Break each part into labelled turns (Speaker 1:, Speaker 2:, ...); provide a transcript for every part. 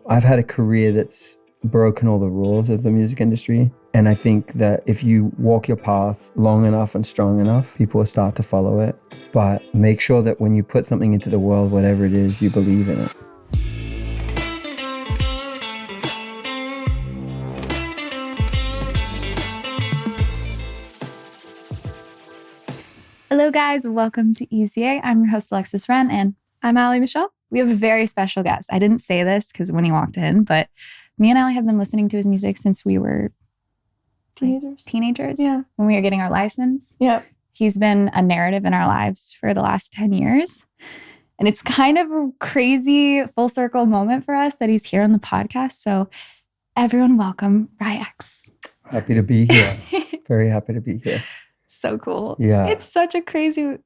Speaker 1: I've had a career that's broken all the rules of the music industry. And I think that if you walk your path long enough and strong enough, people will start to follow it. But make sure that when you put something into the world, whatever it is, you believe in it.
Speaker 2: Hello guys, welcome to EZA. I'm your host Alexis Wren, and
Speaker 3: I'm Allie Michelle.
Speaker 2: We have a very special guest. I didn't say this because when he walked in, but me and Allie have been listening to his music since we were teenagers.
Speaker 3: Yeah.
Speaker 2: When we were getting our license.
Speaker 3: Yeah.
Speaker 2: He's been a narrative in our lives for the last 10 years. And it's kind of a crazy full circle moment for us that he's here on the podcast. So everyone welcome Ryax.
Speaker 1: Happy to be here. Very happy to be here.
Speaker 2: So cool.
Speaker 1: Yeah.
Speaker 2: It's such a crazy,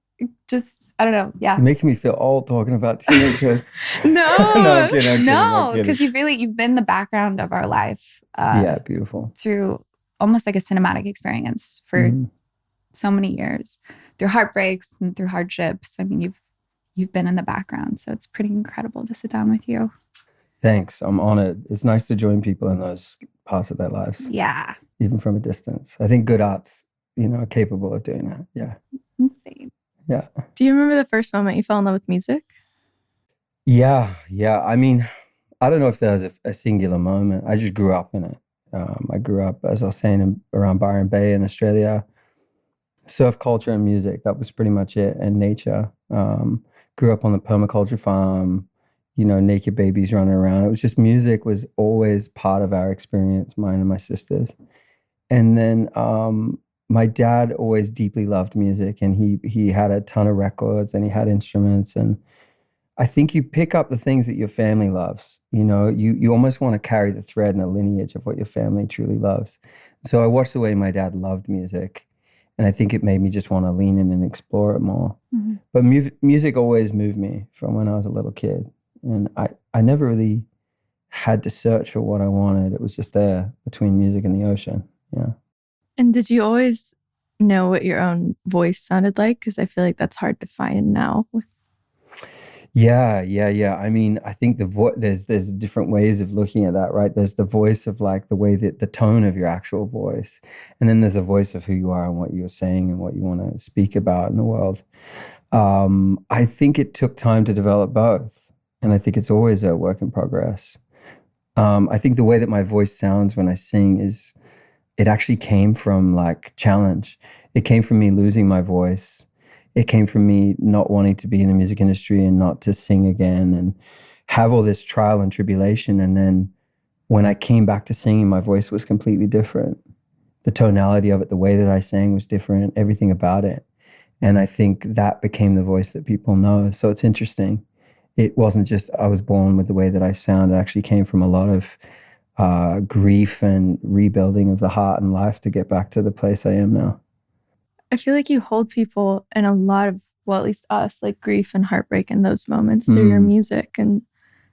Speaker 2: I don't know. Yeah.
Speaker 1: You're making me feel old talking about teenagers.
Speaker 3: No.
Speaker 1: I'm kidding.
Speaker 2: No, because you've been the background of our life.
Speaker 1: Yeah, beautiful.
Speaker 2: Through almost like a cinematic experience for so many years, through heartbreaks and through hardships. I mean, you've been in the background, so it's pretty incredible to sit down with you.
Speaker 1: Thanks. I'm honored. It's nice to join people in those parts of their lives.
Speaker 2: Yeah.
Speaker 1: Even from a distance. I think good arts, are capable of doing that. Yeah.
Speaker 2: Insane.
Speaker 1: Yeah.
Speaker 3: Do you remember the first moment you fell in love with music?
Speaker 1: Yeah. I mean, I don't know if there was a singular moment. I just grew up in it. I grew up, as I was saying, around Byron Bay in Australia. Surf culture and music, that was pretty much it. And nature. Grew up on the permaculture farm, naked babies running around. It was just music was always part of our experience, mine and my sister's. And then my dad always deeply loved music, and he had a ton of records and he had instruments. And I think you pick up the things that your family loves. You almost want to carry the thread and the lineage of what your family truly loves. So I watched the way my dad loved music, and I think it made me just want to lean in and explore it more. Mm-hmm. But music always moved me from when I was a little kid. And I never really had to search for what I wanted. It was just there between music and the ocean. Yeah.
Speaker 3: And did you always know what your own voice sounded like? Because I feel like that's hard to find now.
Speaker 1: Yeah. I mean, I think there's different ways of looking at that, right? There's the voice of like the way that the tone of your actual voice. And then there's a voice of who you are and what you're saying and what you want to speak about in the world. I think it took time to develop both. And I think it's always a work in progress. I think the way that my voice sounds when I sing it actually came from like challenge. It came from me losing my voice. It came from me not wanting to be in the music industry and not to sing again and have all this trial and tribulation. And then when I came back to singing, my voice was completely different. The tonality of it, the way that I sang was different, everything about it. And I think that became the voice that people know. So it's interesting. It wasn't just I was born with the way that I sound. It actually came from a lot of grief and rebuilding of the heart and life to get back to the place I am now.
Speaker 3: I feel like you hold people in a lot of, well, at least us, like grief and heartbreak in those moments through your music. And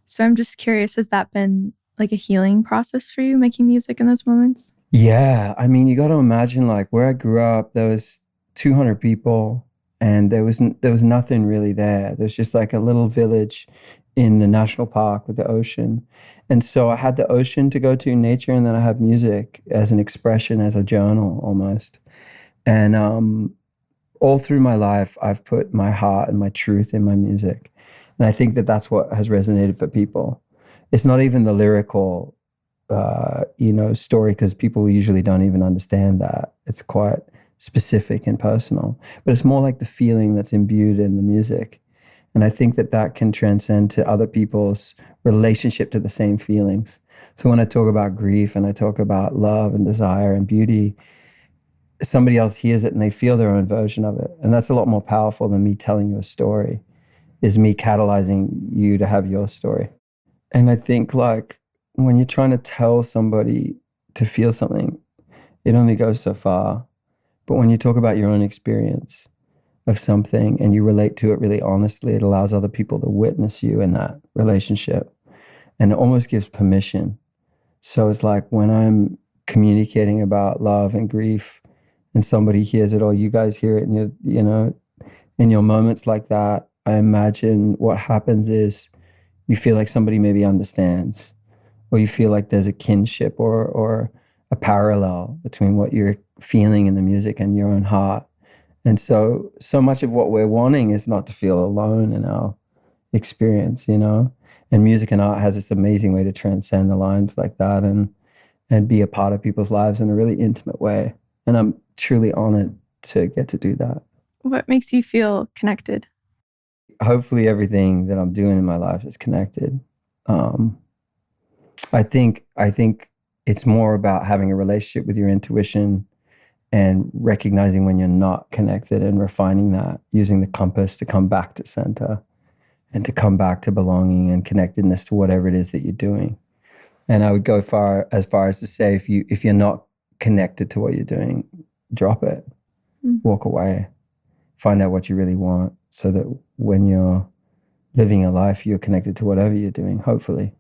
Speaker 3: so I'm just curious, has that been like a healing process for you, making music in those moments?
Speaker 1: Yeah. I mean, you got to imagine like where I grew up, there was 200 people and there was nothing really there. There's just like a little village in the national park with the ocean. And so I had the ocean to go to, nature, and then I have music as an expression, as a journal almost. And all through my life, I've put my heart and my truth in my music. And I think that that's what has resonated for people. It's not even the lyrical, story, because people usually don't even understand that. It's quite specific and personal. But it's more like the feeling that's imbued in the music. And I think that can transcend to other people's relationship to the same feelings. So when I talk about grief and I talk about love and desire and beauty, somebody else hears it and they feel their own version of it. And that's a lot more powerful than me telling you a story, is me catalyzing you to have your story. And I think like when you're trying to tell somebody to feel something, it only goes so far. But when you talk about your own experience of something and you relate to it really honestly, it allows other people to witness you in that relationship. And it almost gives permission. So it's like when I'm communicating about love and grief and somebody hears it, or you guys hear it, and in your moments like that, I imagine what happens is you feel like somebody maybe understands, or you feel like there's a kinship or a parallel between what you're feeling in the music and your own heart. And so much of what we're wanting is not to feel alone in our experience, you know? And music and art has this amazing way to transcend the lines like that and be a part of people's lives in a really intimate way. And I'm truly honored to get to do that.
Speaker 3: What makes you feel connected?
Speaker 1: Hopefully everything that I'm doing in my life is connected. I think it's more about having a relationship with your intuition and recognizing when you're not connected and refining that, using the compass to come back to center and to come back to belonging and connectedness to whatever it is that you're doing. And I would go as far as to say, if you're not connected to what you're doing, drop it, walk away, find out what you really want, so that when you're living a life, you're connected to whatever you're doing, hopefully.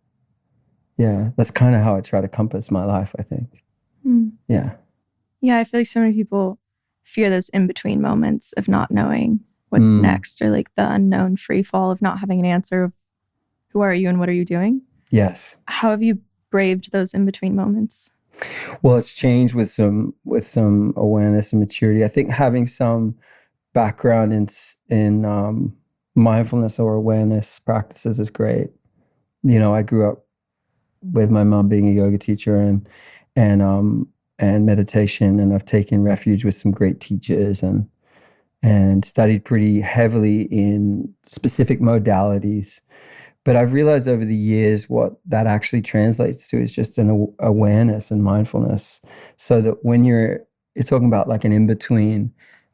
Speaker 1: Yeah, that's kind of how I try to compass my life, I think. Yeah.
Speaker 3: Yeah, I feel like so many people fear those in-between moments of not knowing what's next, or like the unknown free fall of not having an answer of who are you and what are you doing?
Speaker 1: Yes.
Speaker 3: How have you braved those in-between moments?
Speaker 1: Well, it's changed with some awareness and maturity. I think having some background in mindfulness or awareness practices is great. You know, I grew up with my mom being a yoga teacher and meditation, and I've taken refuge with some great teachers and studied pretty heavily in specific modalities. But I've realized over the years what that actually translates to is just an awareness and mindfulness. So that when you're talking about like an in-between,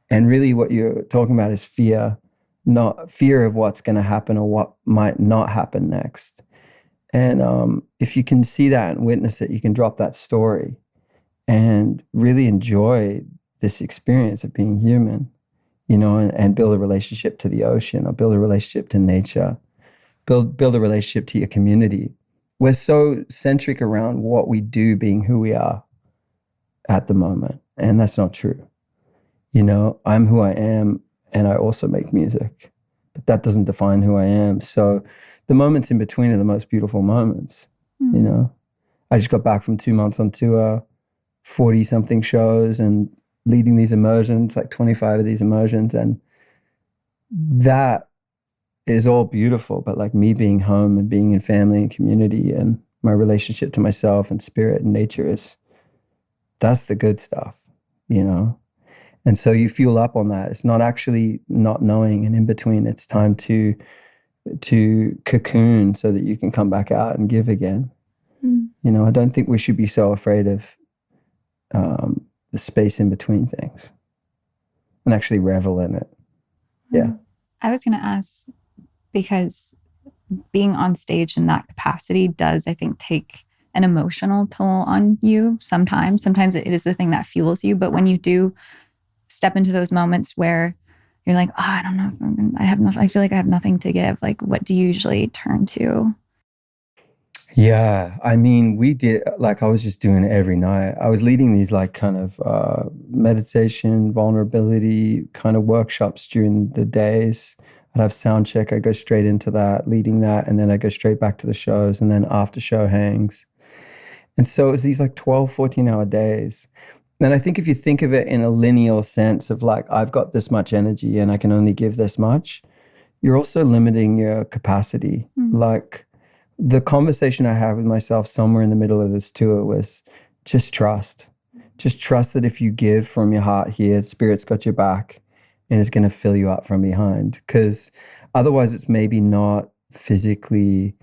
Speaker 1: and really what you're talking about is fear, not fear of what's going to happen or what might not happen next. And if you can see that and witness it, you can drop that story and really enjoy this experience of being human, you know, and build a relationship to the ocean, or build a relationship to nature, build a relationship to your community. We're so centric around what we do being who we are at the moment, and that's not true. You know, I'm who I am, and I also make music, but that doesn't define who I am. So the moments in between are the most beautiful moments, you know. I just got back from 2 months on tour, 40-something shows, and leading these immersions, like 25 of these immersions, and that is all beautiful. But like me being home and being in family and community and my relationship to myself and spirit and nature that's the good stuff, you know. And so you fuel up on that. It's not actually not knowing and in between. It's time to cocoon so that you can come back out and give again. You know, I don't think we should be so afraid of the space in between things and actually revel in it. Yeah.
Speaker 2: I was going to ask, because being on stage in that capacity does, I think, take an emotional toll on you sometimes. Sometimes it is the thing that fuels you. But when you do step into those moments where you're like, oh, I don't know if I have nothing, I feel like I have nothing to give. Like, what do you usually turn to?
Speaker 1: Yeah, I mean, we did, like I was just doing it every night. I was leading these like kind of meditation, vulnerability kind of workshops during the days. I'd have sound check, I'd go straight into that, leading that, and then I go straight back to the shows, and then after show hangs. And so it was these like 12, 14-hour days. And I think if you think of it in a lineal sense of like, I've got this much energy and I can only give this much, you're also limiting your capacity. Like the conversation I had with myself somewhere in the middle of this tour was just trust. Just trust that if you give from your heart here, Spirit's got your back and is going to fill you up from behind. Because otherwise it's maybe not physically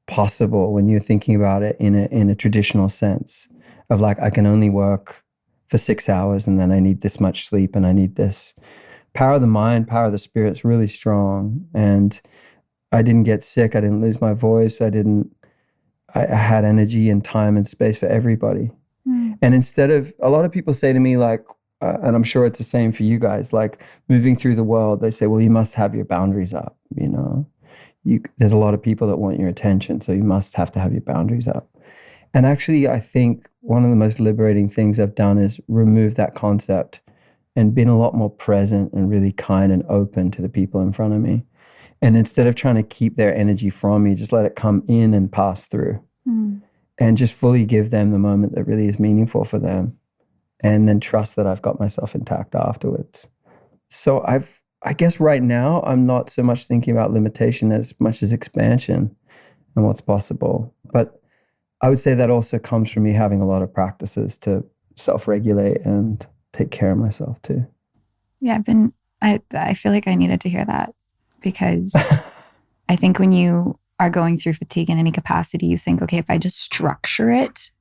Speaker 1: possible when you're thinking about it in a traditional sense of like, I can only work for 6 hours and then I need this much sleep and I need this. Power of the mind, power of the spirit's really strong. And I didn't get sick. I didn't lose my voice. I had energy and time and space for everybody. And instead of, a lot of people say to me like, and I'm sure it's the same for you guys, like moving through the world, they say, well, you must have your boundaries up, you know. There's a lot of people that want your attention, so you must have to have your boundaries up. And actually, I think one of the most liberating things I've done is remove that concept and been a lot more present and really kind and open to the people in front of me. And instead of trying to keep their energy from me, just let it come in and pass through. and just fully give them the moment that really is meaningful for them, and then trust that I've got myself intact afterwards. So I guess right now I'm not so much thinking about limitation as much as expansion and what's possible. But I would say that also comes from me having a lot of practices to self-regulate and take care of myself too.
Speaker 2: Yeah, I feel like I needed to hear that, because I think when you are going through fatigue in any capacity, you think, okay, if I just structure it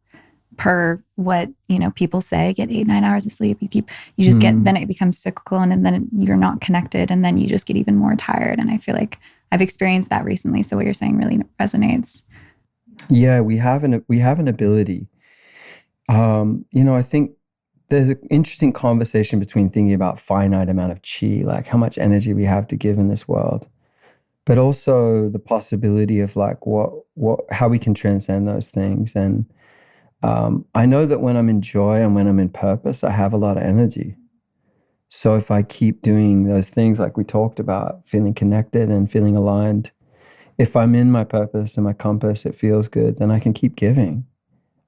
Speaker 2: per what, people say, get 8-9 hours of sleep, you just get, then it becomes cyclical, and then you're not connected, and then you just get even more tired. And I feel like I've experienced that recently. So what you're saying really resonates.
Speaker 1: Yeah, we have an ability. I think there's an interesting conversation between thinking about finite amount of chi, like how much energy we have to give in this world, but also the possibility of like how we can transcend those things. And I know that when I'm in joy and when I'm in purpose, I have a lot of energy. So if I keep doing those things like we talked about, feeling connected and feeling aligned, if I'm in my purpose and my compass, it feels good, then I can keep giving.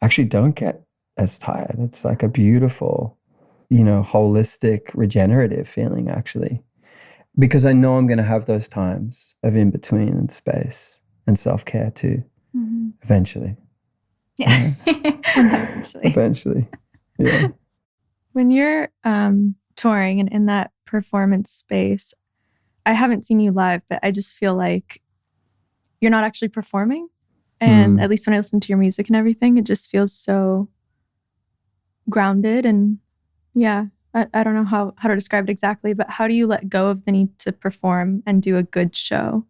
Speaker 1: I actually don't get as tired. It's like a beautiful, holistic, regenerative feeling, actually, because I know I'm going to have those times of in between and space and self-care too, eventually.
Speaker 2: Yeah. Eventually.
Speaker 1: Eventually. Yeah.
Speaker 3: When you're touring and in that performance space, I haven't seen you live, but I just feel like you're not actually performing. And at least when I listen to your music and everything, it just feels so grounded. And yeah, I don't know how to describe it exactly, but how do you let go of the need to perform and do a good show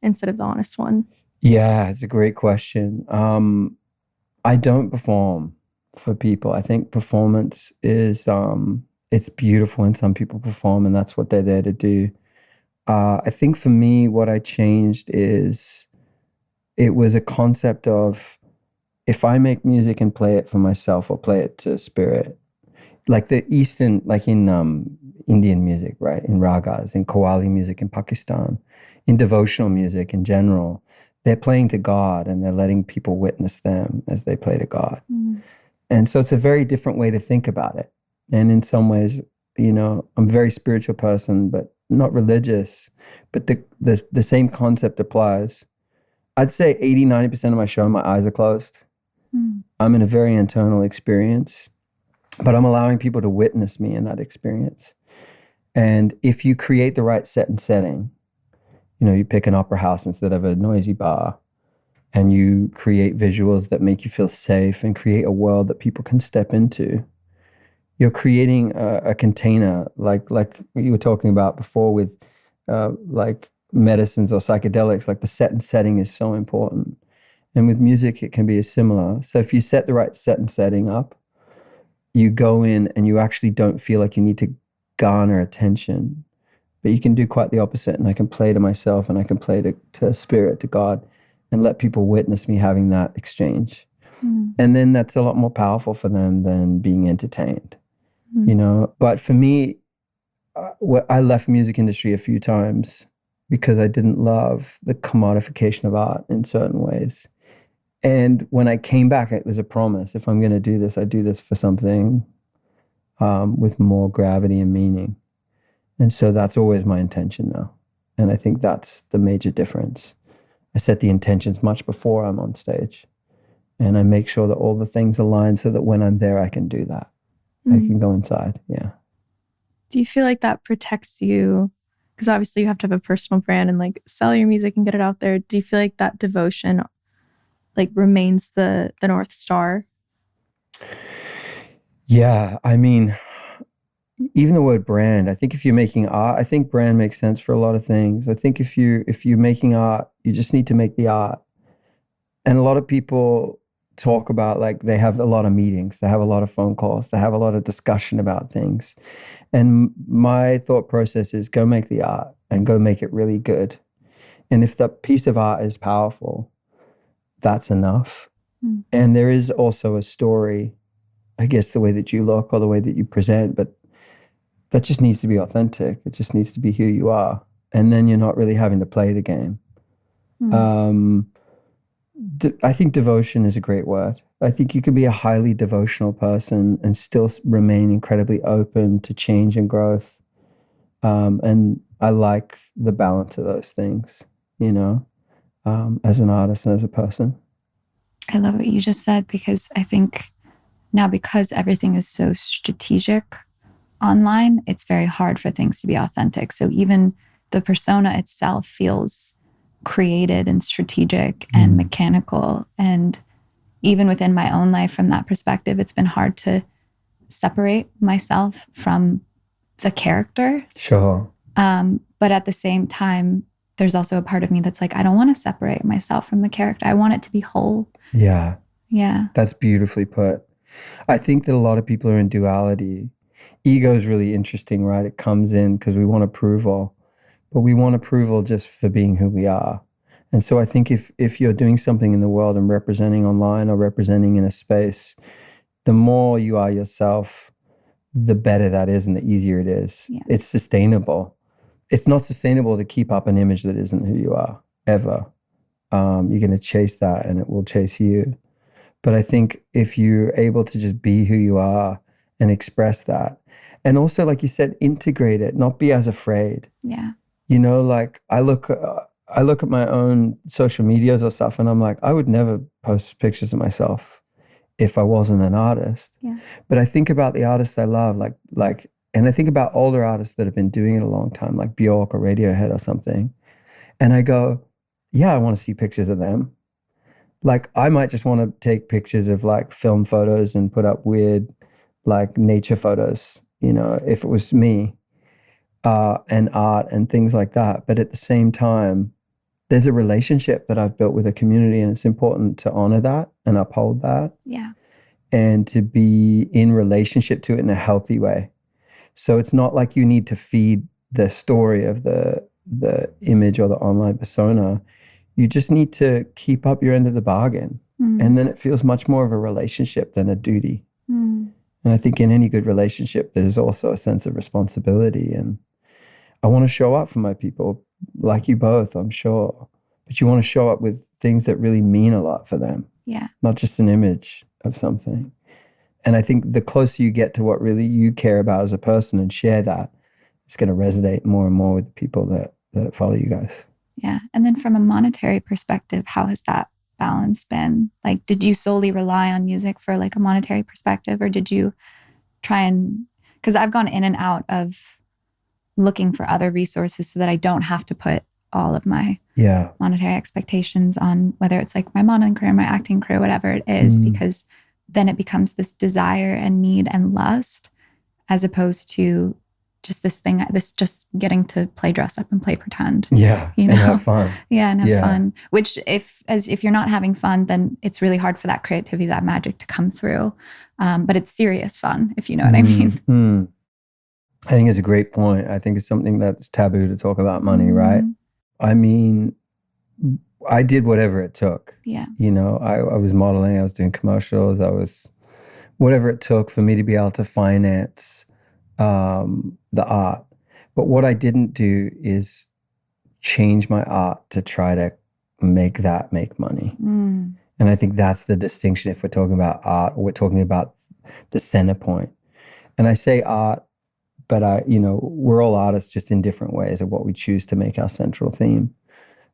Speaker 3: instead of the honest one?
Speaker 1: Yeah, it's a great question. I don't perform for people. I think performance is, it's beautiful when some people perform, and that's what they're there to do. I think for me, what I changed is it was a concept of, if I make music and play it for myself or play it to spirit, like the Eastern, like in Indian music, right? In ragas, in Qawwali music in Pakistan, in devotional music in general, they're playing to God and they're letting people witness them as they play to God. And so it's a very different way to think about it. And in some ways, I'm a very spiritual person, but not religious. But the same concept applies. I'd say 80-90% of my show, my eyes are closed. I'm in a very internal experience, but I'm allowing people to witness me in that experience. And if you create the right set and setting, you pick an opera house instead of a noisy bar, and you create visuals that make you feel safe and create a world that people can step into, you're creating a container like you were talking about before with like medicines or psychedelics. Like the set and setting is so important. And with music, it can be similar. So if you set the right set and setting up, you go in and you actually don't feel like you need to garner attention, but you can do quite the opposite. And I can play to myself, and I can play to spirit, to God, and let people witness me having that exchange. And then that's a lot more powerful for them than being entertained, But for me, I left music industry a few times because I didn't love the commodification of art in certain ways. And when I came back, it was a promise. If I'm going to do this, I do this for something with more gravity and meaning. And so that's always my intention now. And I think that's the major difference. I set the intentions much before I'm on stage. And I make sure that all the things align so that when I'm there, I can do that. I can go inside. Yeah.
Speaker 3: Do you feel like that protects you? Because obviously you have to have a personal brand and like sell your music and get it out there. Do you feel like that devotion like remains the North Star?
Speaker 1: Yeah. I mean, even the word brand, I think if you're making art, I think brand makes sense for a lot of things. I think if you're making art, you just need to make the art. And a lot of people talk about like they have a lot of meetings, they have a lot of phone calls, they have a lot of discussion about things. And my thought process is go make the art and go make it really good. And if the piece of art is powerful, that's enough. And there is also a story, I guess, the way that you look or the way that you present, but that just needs to be authentic. It just needs to be who you are. And then you're not really having to play the game. I think devotion is a great word. I think you can be a highly devotional person and still remain incredibly open to change and growth. And I like the balance of those things, you know, as an artist and as a person.
Speaker 2: I love what you just said, because I think now, because everything is so strategic online, it's very hard for things to be authentic. So even the persona itself feels created and strategic and mechanical. And even within my own life, from that perspective, it's been hard to separate myself from the character.
Speaker 1: Sure.
Speaker 2: But at the same time, there's also a part of me that's like, I don't want to separate myself from the character. I want it to be whole.
Speaker 1: Yeah.
Speaker 2: Yeah.
Speaker 1: That's beautifully put. I think that a lot of people are in duality. Ego is really interesting, right? It comes in because we want approval, but we want approval just for being who we are. And so I think if you're doing something in the world and representing online or representing in a space, the more you are yourself, the better that is and the easier it is.
Speaker 2: Yeah.
Speaker 1: It's sustainable. It's not sustainable to keep up an image that isn't who you are, ever. You're going to chase that and it will chase you. But I think if you're able to just be who you are and express that, and also, like you said, integrate it, not be as afraid.
Speaker 2: Yeah.
Speaker 1: You know, like I look at my own social medias or stuff and I'm like, I would never post pictures of myself if I wasn't an artist.
Speaker 2: Yeah.
Speaker 1: But I think about the artists I love, and I think about older artists that have been doing it a long time, like Bjork or Radiohead or something. And I go, yeah, I want to see pictures of them. Like I might just want to take pictures of like film photos and put up weird like nature photos, you know, if it was me, and art and things like that. But at the same time, there's a relationship that I've built with a community, and it's important to honor that and uphold that.
Speaker 2: Yeah.
Speaker 1: And to be in relationship to it in a healthy way. So it's not like you need to feed the story of the image or the online persona. You just need to keep up your end of the bargain. And then it feels much more of a relationship than a duty. And I think in any good relationship, there's also a sense of responsibility. And I want to show up for my people, like you both, I'm sure. But you want to show up with things that really mean a lot for them.
Speaker 2: Yeah.
Speaker 1: Not just an image of something. And I think the closer you get to what really you care about as a person and share that, it's going to resonate more and more with the people that follow you guys.
Speaker 2: Yeah. And then from a monetary perspective, how has that balance been? Like, did you solely rely on music for like a monetary perspective, or did you try and, because I've gone in and out of looking for other resources so that I don't have to put all of my monetary expectations on whether it's like my modeling career, my acting career, whatever it is, because then it becomes this desire and need and lust, as opposed to just this thing, this just getting to play dress up and play pretend.
Speaker 1: Yeah.
Speaker 2: You know?
Speaker 1: And have fun.
Speaker 2: Yeah. And have fun. Which if you're not having fun, then it's really hard for that creativity, that magic to come through. But it's serious fun, if you know what I mean.
Speaker 1: I think it's a great point. I think it's something that's taboo to talk about money, right? I mean, I did whatever it took.
Speaker 2: Yeah.
Speaker 1: You know, I was modeling, I was doing commercials, I was whatever it took for me to be able to finance the art. But what I didn't do is change my art to try to make money. And I think that's the distinction if we're talking about art or we're talking about the center point. And I say art, but we're all artists just in different ways of what we choose to make our central theme.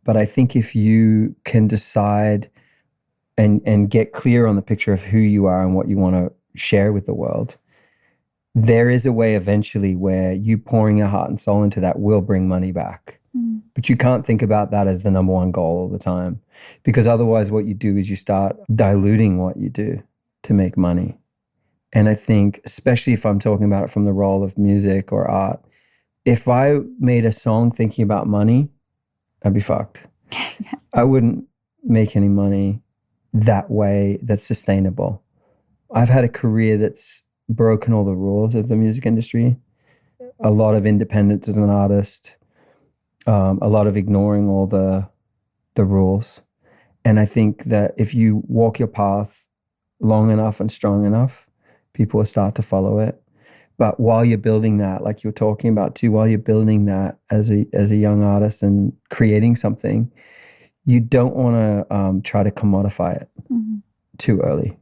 Speaker 1: But I think if you can decide and get clear on the picture of who you are and what you want to share with the world, there is a way eventually where you pouring your heart and soul into that will bring money back. But you can't think about that as the number one goal all the time, because otherwise what you do is you start diluting what you do to make money. And I think, especially if I'm talking about it from the role of music or art, if I made a song thinking about money, I'd be fucked. I wouldn't make any money that way that's sustainable. I've had a career that's broken all the rules of the music industry. A lot of independence as an artist, a lot of ignoring all the rules. And I think that if you walk your path long enough and strong enough, people will start to follow it. But while you're building that, like you were talking about too, while you're building that as a young artist and creating something, you don't want to try to commodify it too early.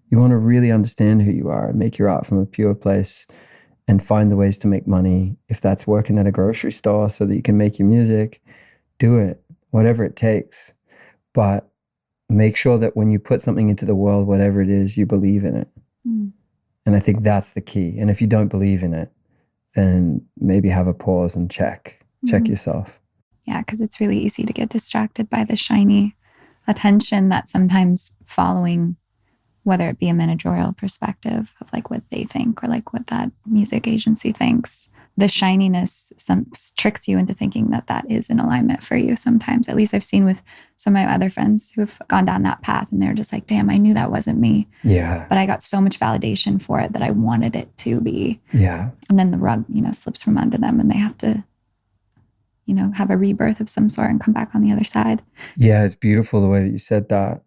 Speaker 1: You want to really understand who you are and make your art from a pure place and find the ways to make money. If that's working at a grocery store so that you can make your music, do it, whatever it takes. But make sure that when you put something into the world, whatever it is, you believe in it. And I think that's the key. And if you don't believe in it, then maybe have a pause and check yourself.
Speaker 2: Yeah, because it's really easy to get distracted by the shiny attention that sometimes following, whether it be a managerial perspective of like what they think or like what that music agency thinks, the shininess tricks you into thinking that that is in alignment for you sometimes. At least I've seen with some of my other friends who've gone down that path and they're just like, damn, I knew that wasn't me.
Speaker 1: Yeah.
Speaker 2: But I got so much validation for it that I wanted it to be.
Speaker 1: Yeah.
Speaker 2: And then the rug, slips from under them and they have to, have a rebirth of some sort and come back on the other side.
Speaker 1: Yeah, it's beautiful the way that you said that.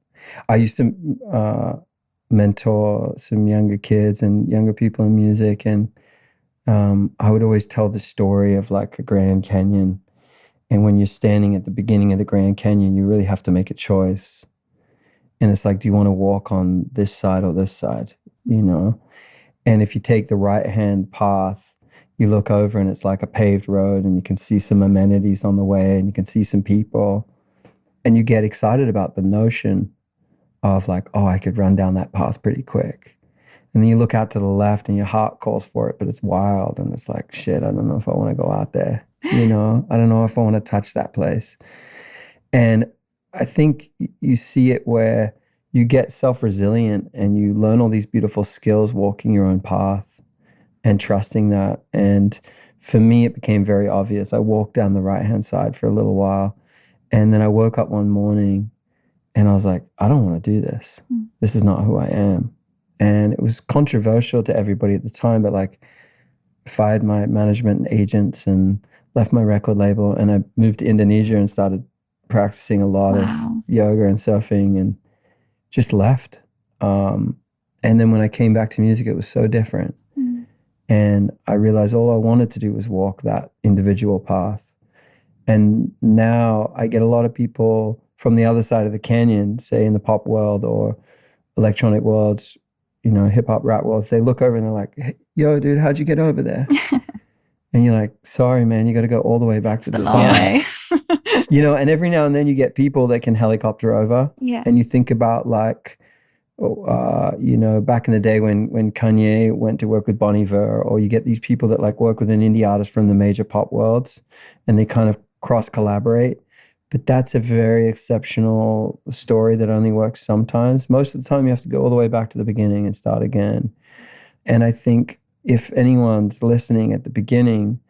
Speaker 1: I used to mentor some younger kids and younger people in music, and I would always tell the story of like a Grand Canyon. And when you're standing at the beginning of the Grand Canyon, you really have to make a choice. And it's like, do you want to walk on this side or this side? And if you take the right-hand path, you look over and it's like a paved road and you can see some amenities on the way and you can see some people. And you get excited about the notion of like, oh, I could run down that path pretty quick. And then you look out to the left and your heart calls for it, but it's wild. And it's like, shit, I don't know if I want to go out there. I don't know if I want to touch that place. And I think you see it where you get self-resilient and you learn all these beautiful skills walking your own path and trusting that. And for me, it became very obvious. I walked down the right-hand side for a little while. And then I woke up one morning and I was like, I don't want to do this. This is not who I am. And it was controversial to everybody at the time, but like fired my management and agents and left my record label. And I moved to Indonesia and started practicing a lot of yoga and surfing and just left. And then when I came back to music, it was so different. And I realized all I wanted to do was walk that individual path. And now I get a lot of people from the other side of the canyon, say in the pop world or electronic worlds, hip hop rap worlds, they look over and they're like, hey, yo, dude, how'd you get over there? And you're like, sorry, man, you got to go all the way back to the start. And every now and then you get people that can helicopter over.
Speaker 2: Yeah.
Speaker 1: And you think about like, back in the day when Kanye went to work with Bon Iver, or you get these people that like work with an indie artist from the major pop worlds and they kind of cross collaborate. But that's a very exceptional story that only works sometimes. Most of the time you have to go all the way back to the beginning and start again. And I think if anyone's listening at the beginning,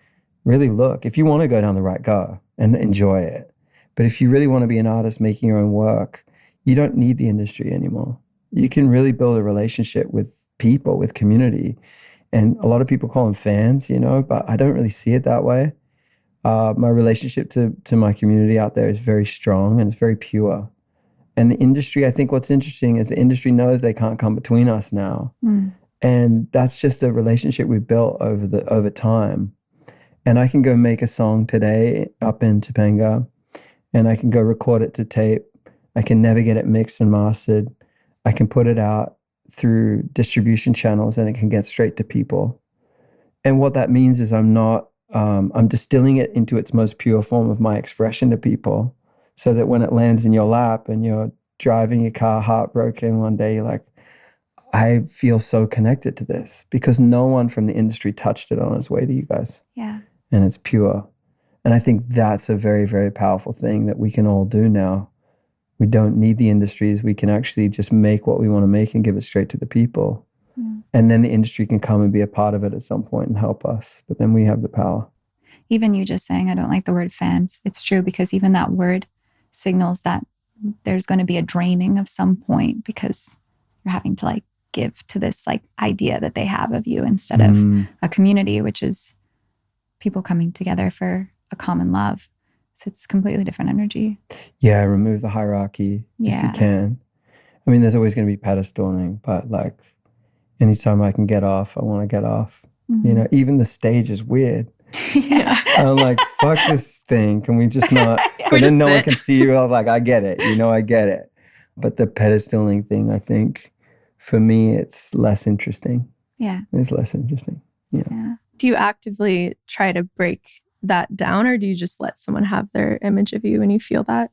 Speaker 1: really look. If you want to go down the right, go and enjoy it. But if you really want to be an artist making your own work, you don't need the industry anymore. You can really build a relationship with people, with community. And a lot of people call them fans, but I don't really see it that way. My relationship to my community out there is very strong and it's very pure. And the industry, I think what's interesting is the industry knows they can't come between us now. And that's just a relationship we built over time. And I can go make a song today up in Topanga and I can go record it to tape. I can never get it mixed and mastered. I can put it out through distribution channels and it can get straight to people. And what that means is I'm distilling it into its most pure form of my expression to people so that when it lands in your lap and you're driving your car heartbroken one day, you're like, I feel so connected to this because no one from the industry touched it on its way to you guys.
Speaker 2: Yeah.
Speaker 1: And it's pure. And I think that's a very, very powerful thing that we can all do now. We don't need the industries. We can actually just make what we want to make and give it straight to the people. And then the industry can come and be a part of it at some point and help us. But then we have the power.
Speaker 2: Even you just saying, I don't like the word fans. It's true because even that word signals that there's going to be a draining of some point because you're having to like give to this like idea that they have of you instead of a community, which is people coming together for a common love. So it's completely different energy.
Speaker 1: Yeah, remove the hierarchy if you can. I mean, there's always going to be pedestaling, but like anytime I can get off, I want to get off. Even the stage is weird. I'm like, fuck this thing. Can we just not? But
Speaker 3: just
Speaker 1: then no one
Speaker 3: sit.
Speaker 1: can see you. I was like, I get it. I get it. But the pedestaling thing, I think, for me, it's less interesting.
Speaker 2: Yeah.
Speaker 1: It's less interesting. Yeah.
Speaker 3: Do you actively try to break that down, or do you just let someone have their image of you when you feel that?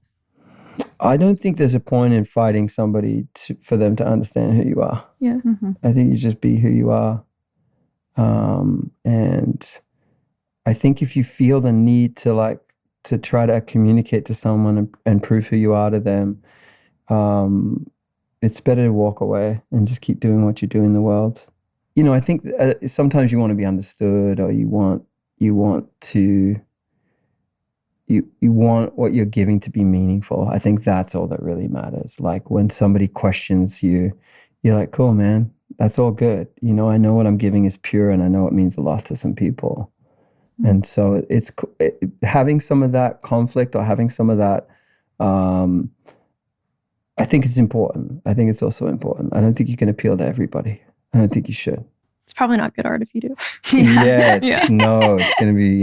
Speaker 1: I don't think there's a point in fighting somebody for them to understand who you are.
Speaker 3: Yeah.
Speaker 1: I think you just be who you are. And I think if you feel the need to try to communicate to someone and prove who you are to them, it's better to walk away and just keep doing what you do in the world. I think sometimes you want to be understood, or you want what you're giving to be meaningful. I think that's all that really matters. Like when somebody questions you, you're like, cool, man, that's all good. I know what I'm giving is pure, and I know it means a lot to some people. Mm-hmm. And so it's having some of that conflict, or having some of that, I think it's important. I think it's also important. I don't think you can appeal to everybody. I don't think you should.
Speaker 3: It's probably not good art if you do.
Speaker 1: It's going to be,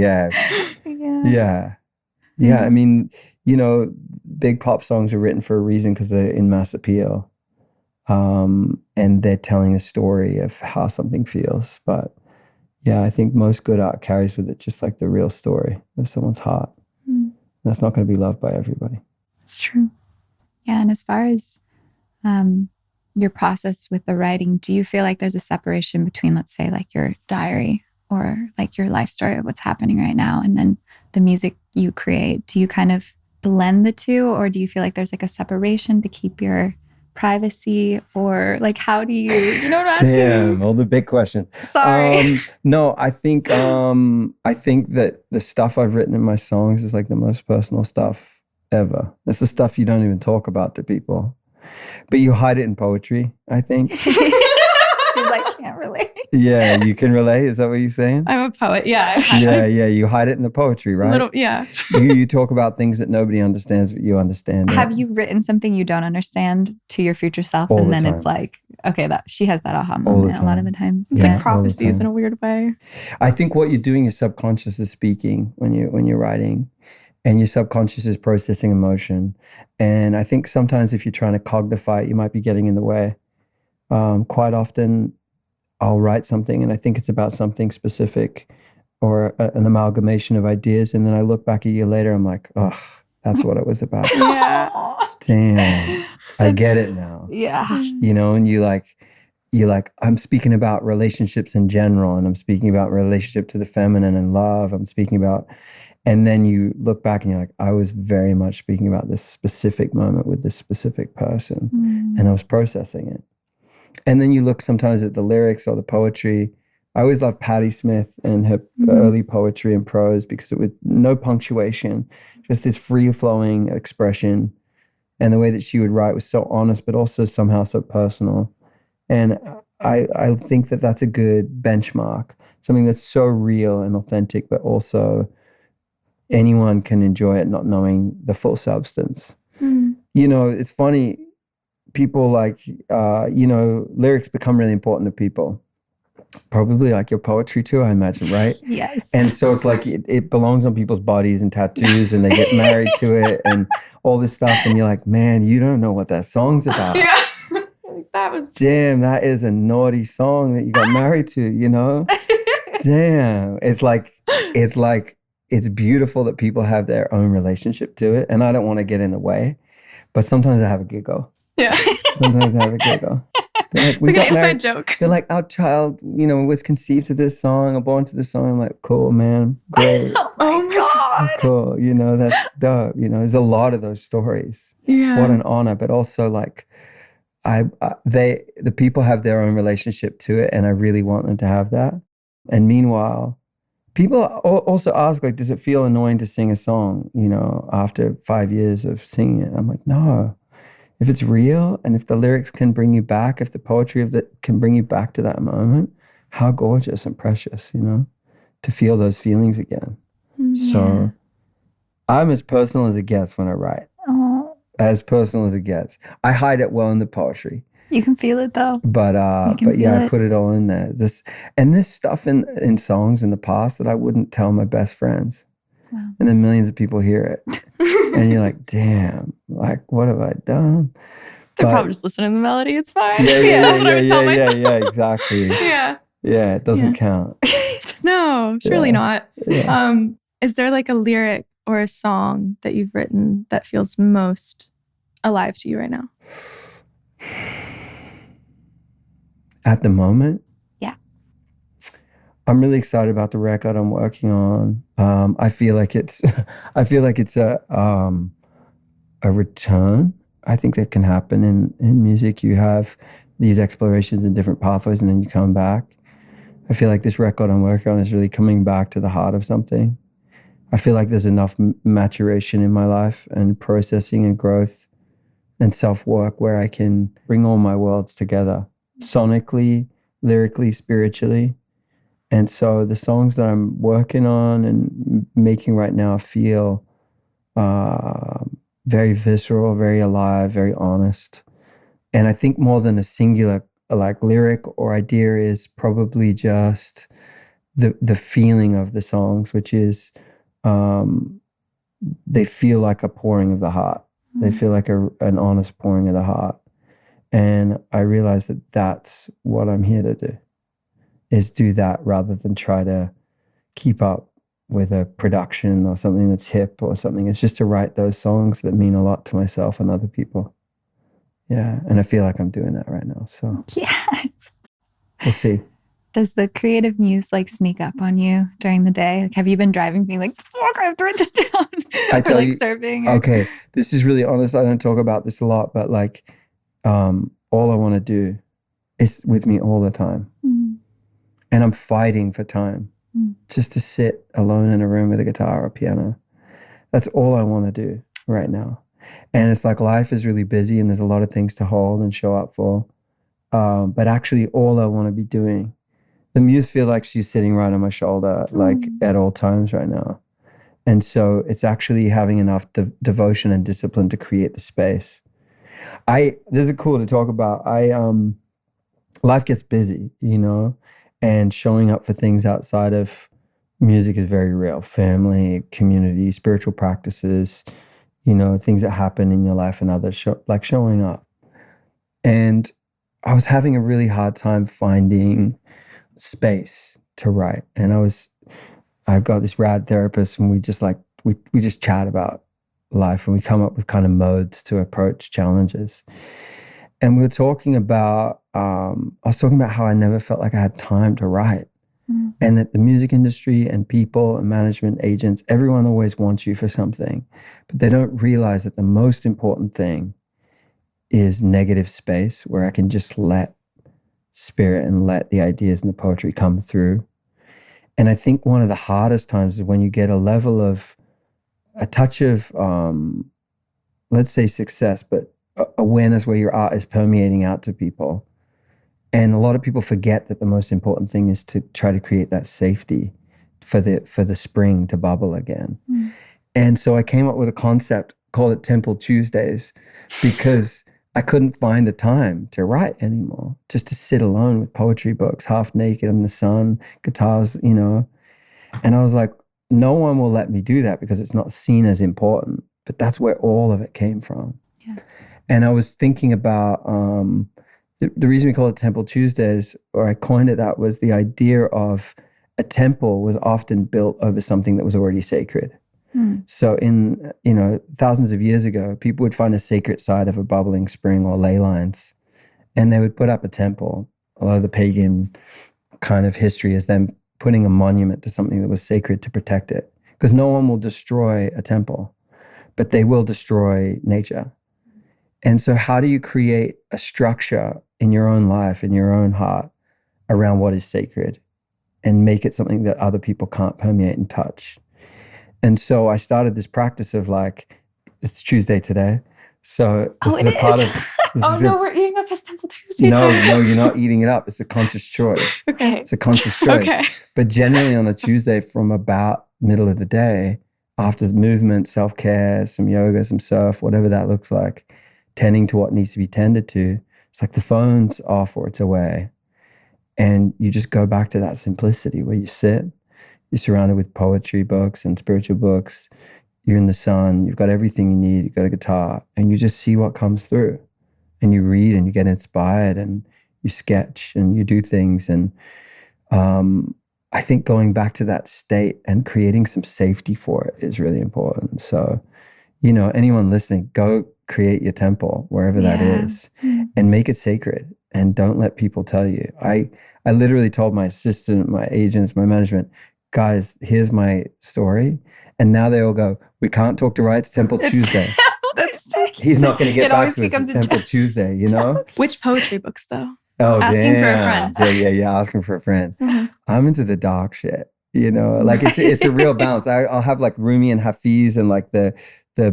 Speaker 1: Yeah. I mean, big pop songs are written for a reason, because they're in mass appeal. And they're telling a story of how something feels. But yeah, I think most good art carries with it just like the real story of someone's heart. That's not going to be loved by everybody.
Speaker 3: It's true.
Speaker 2: Yeah. And as far as your process with the writing, do you feel like there's a separation between, let's say, like your diary or like your life story of what's happening right now, and then the music you create? Do you kind of blend the two, or do you feel like there's like a separation to keep your privacy, or like how do you know what I'm asking?
Speaker 1: Damn, all the big questions.
Speaker 2: Sorry.
Speaker 1: No, I think that the stuff I've written in my songs is like the most personal stuff ever. It's the stuff you don't even talk about to people, but you hide it in poetry, I think.
Speaker 2: She's like, can't relate.
Speaker 1: Yeah, you can relate. Is that what you're saying?
Speaker 3: I'm a poet. Yeah.
Speaker 1: Yeah. You hide it in the poetry, right?
Speaker 3: Yeah.
Speaker 1: you talk about things that nobody understands, but you understand.
Speaker 2: Have you written something you don't understand to your future self,
Speaker 1: all
Speaker 2: and
Speaker 1: the
Speaker 2: then
Speaker 1: time.
Speaker 2: It's like, okay, that she has that aha moment a lot of the times.
Speaker 3: It's like prophecies in a weird way.
Speaker 1: I think what you're doing, your subconscious is speaking when you're writing, and your subconscious is processing emotion. And I think sometimes if you're trying to cognify it, you might be getting in the way. Quite often I'll write something and I think it's about something specific, or an amalgamation of ideas. And then I look back a year later, I'm like, oh, that's what it was about.
Speaker 3: Yeah.
Speaker 1: Damn, I get it now.
Speaker 2: Yeah.
Speaker 1: And you're like, I'm speaking about relationships in general, and I'm speaking about relationship to the feminine and love. I'm speaking about, and then you look back and you're like, I was very much speaking about this specific moment with this specific person, and I was processing it. And then you look sometimes at the lyrics or the poetry. I always loved Patti Smith and her early poetry and prose, because it was no punctuation, just this free-flowing expression. And the way that she would write was so honest, but also somehow so personal. And I think that that's a good benchmark, something that's so real and authentic, but also anyone can enjoy it not knowing the full substance. It's funny. People like, lyrics become really important to people. Probably like your poetry too, I imagine, right?
Speaker 2: Yes.
Speaker 1: And so it's like it belongs on people's bodies and tattoos, and they get married to it and all this stuff. And you're like, man, you don't know what that song's about.
Speaker 3: Yeah. That was...
Speaker 1: Damn, that is a naughty song that you got married to, Damn. It's beautiful that people have their own relationship to it. And I don't want to get in the way, but sometimes I have a giggle.
Speaker 3: Yeah.
Speaker 1: Sometimes I have a giggle. Like,
Speaker 3: it's like an inside joke.
Speaker 1: They're like, our child, was conceived to this song or born to this song. I'm like, cool, man. Great.
Speaker 2: Oh my God.
Speaker 1: Cool. That's dope. There's a lot of those stories.
Speaker 3: Yeah.
Speaker 1: What an honor. But also like, the people have their own relationship to it, and I really want them to have that. And meanwhile, people also ask, like, does it feel annoying to sing a song, after 5 years of singing it? I'm like, no. If it's real, and if the lyrics can bring you back, if the poetry of that can bring you back to that moment, how gorgeous and precious, to feel those feelings again.
Speaker 2: Yeah.
Speaker 1: So I'm as personal as it gets when I write.
Speaker 2: Oh.
Speaker 1: As personal as it gets. I hide it well in the poetry.
Speaker 2: You can feel it though.
Speaker 1: But yeah, I put it all in there. There's stuff in songs in the past that I wouldn't tell my best friends.
Speaker 2: Wow.
Speaker 1: And then millions of people hear it. And you're like, damn, like, what have I done?
Speaker 3: They're
Speaker 1: But-
Speaker 3: probably just listening to the melody. It's fine.
Speaker 1: Yeah,
Speaker 3: That's what I would tell myself.
Speaker 1: yeah, exactly.
Speaker 3: Yeah.
Speaker 1: Yeah, it doesn't
Speaker 3: Yeah.
Speaker 1: count.
Speaker 3: No, surely
Speaker 1: Yeah.
Speaker 3: not.
Speaker 1: Yeah.
Speaker 3: Is there like a lyric or a song that you've written that feels most alive to you right now?
Speaker 1: At the moment?
Speaker 2: Yeah.
Speaker 1: I'm really excited about the record I'm working on. I feel like it's a return. I think that can happen in music. You have these explorations in different pathways and then you come back. I feel like this record I'm working on is really coming back to the heart of something. I feel like there's enough maturation in my life and processing and growth and self-work where I can bring all my worlds together, sonically, lyrically, spiritually. And so the songs that I'm working on and making right now feel very visceral, very alive, very honest. And I think more than a singular like lyric or idea is probably just the feeling of the songs, which is they feel like a pouring of the heart. They feel like an honest pouring of the heart. And I realize that that's what I'm here to do, is do that rather than try to keep up with a production or something that's hip or something. It's just to write those songs that mean a lot to myself and other people. Yeah. And I feel like I'm doing that right now. So
Speaker 2: Yes.
Speaker 1: we'll see.
Speaker 2: Does the creative muse like sneak up on you during the day? Like, have you been driving being like, fuck, I have to write this down?
Speaker 1: I tell
Speaker 2: or like
Speaker 1: you-
Speaker 2: surfing? Or...
Speaker 1: Okay. This is really honest. I don't talk about this a lot, but like all I want to do is with me all the time.
Speaker 2: Mm.
Speaker 1: And I'm fighting for time just to sit alone in a room with a guitar or a piano. That's all I want to do right now. And it's like life is really busy and there's a lot of things to hold and show up for. But actually all I want to be doing, the muse feel like she's sitting right on my shoulder, like at all times right now. And so it's actually having enough devotion and discipline to create the space. This is cool to talk about. Life gets busy, you know, and showing up for things outside of music is very real. Family, community, spiritual practices, you know, things that happen in your life and others, like showing up. And I was having a really hard time finding space to write. And I've got this rad therapist and we just chat about life and we come up with kind of modes to approach challenges. And we were talking about, I was talking about how I never felt like I had time to write. And that the music industry and people and management agents, everyone always wants you for something, but they don't realize that the most important thing is negative space where I can just let spirit and let the ideas and the poetry come through. And I think one of the hardest times is when you get a touch of, let's say success, but awareness where your art is permeating out to people. And a lot of people forget that the most important thing is to try to create that safety for the spring to bubble again. And so I came up with a concept, called it Temple Tuesdays, because I couldn't find the time to write anymore, just to sit alone with poetry books, half naked in the sun, guitars, you know. And I was like, no one will let me do that because it's not seen as important. But that's where all of it came from.
Speaker 2: Yeah.
Speaker 1: And I was thinking about the reason we call it Temple Tuesdays, or I coined it that, was the idea of a temple was often built over something that was already sacred. So in, you know, thousands of years ago, people would find a sacred site of a bubbling spring or ley lines, and they would put up a temple. A lot of the pagan kind of history is them putting a monument to something that was sacred to protect it. Because no one will destroy a temple, but they will destroy nature. And so how do you create a structure in your own life, in your own heart, around what is sacred and make it something that other people can't permeate and touch? And so I started this practice of like, it's Tuesday today. So this is a part of...
Speaker 3: We're eating up his Temple Tuesday.
Speaker 1: No, you're not eating it up. It's a conscious choice.
Speaker 3: Okay.
Speaker 1: It's a conscious choice.
Speaker 3: Okay.
Speaker 1: But generally on a Tuesday from about middle of the day, after movement, self-care, some yoga, some surf, whatever that looks like, tending to what needs to be tended to, it's like the phone's off or it's away. And you just go back to that simplicity where you sit, You're surrounded with poetry books and spiritual books. You're in the sun. You've got everything you need. You've got a guitar, and you just see what comes through. And you read and you get inspired and you sketch and you do things. And I think going back to that state and creating some safety for it is really important. So, you know, anyone listening, go create your temple wherever that is and make it sacred, and don't let people tell you. I literally told my assistant, my agents, my management, guys, here's my story. And now they all go, we can't talk to Ryan, it's Temple Tuesday. He's not going to get back to us. It's Temple Tuesday, you know?
Speaker 3: Which poetry books, though?
Speaker 2: Oh, asking for a friend.
Speaker 1: Yeah, asking for a friend. I'm into the dark shit, you know? Like it's a real balance. I'll have like Rumi and Hafiz and like the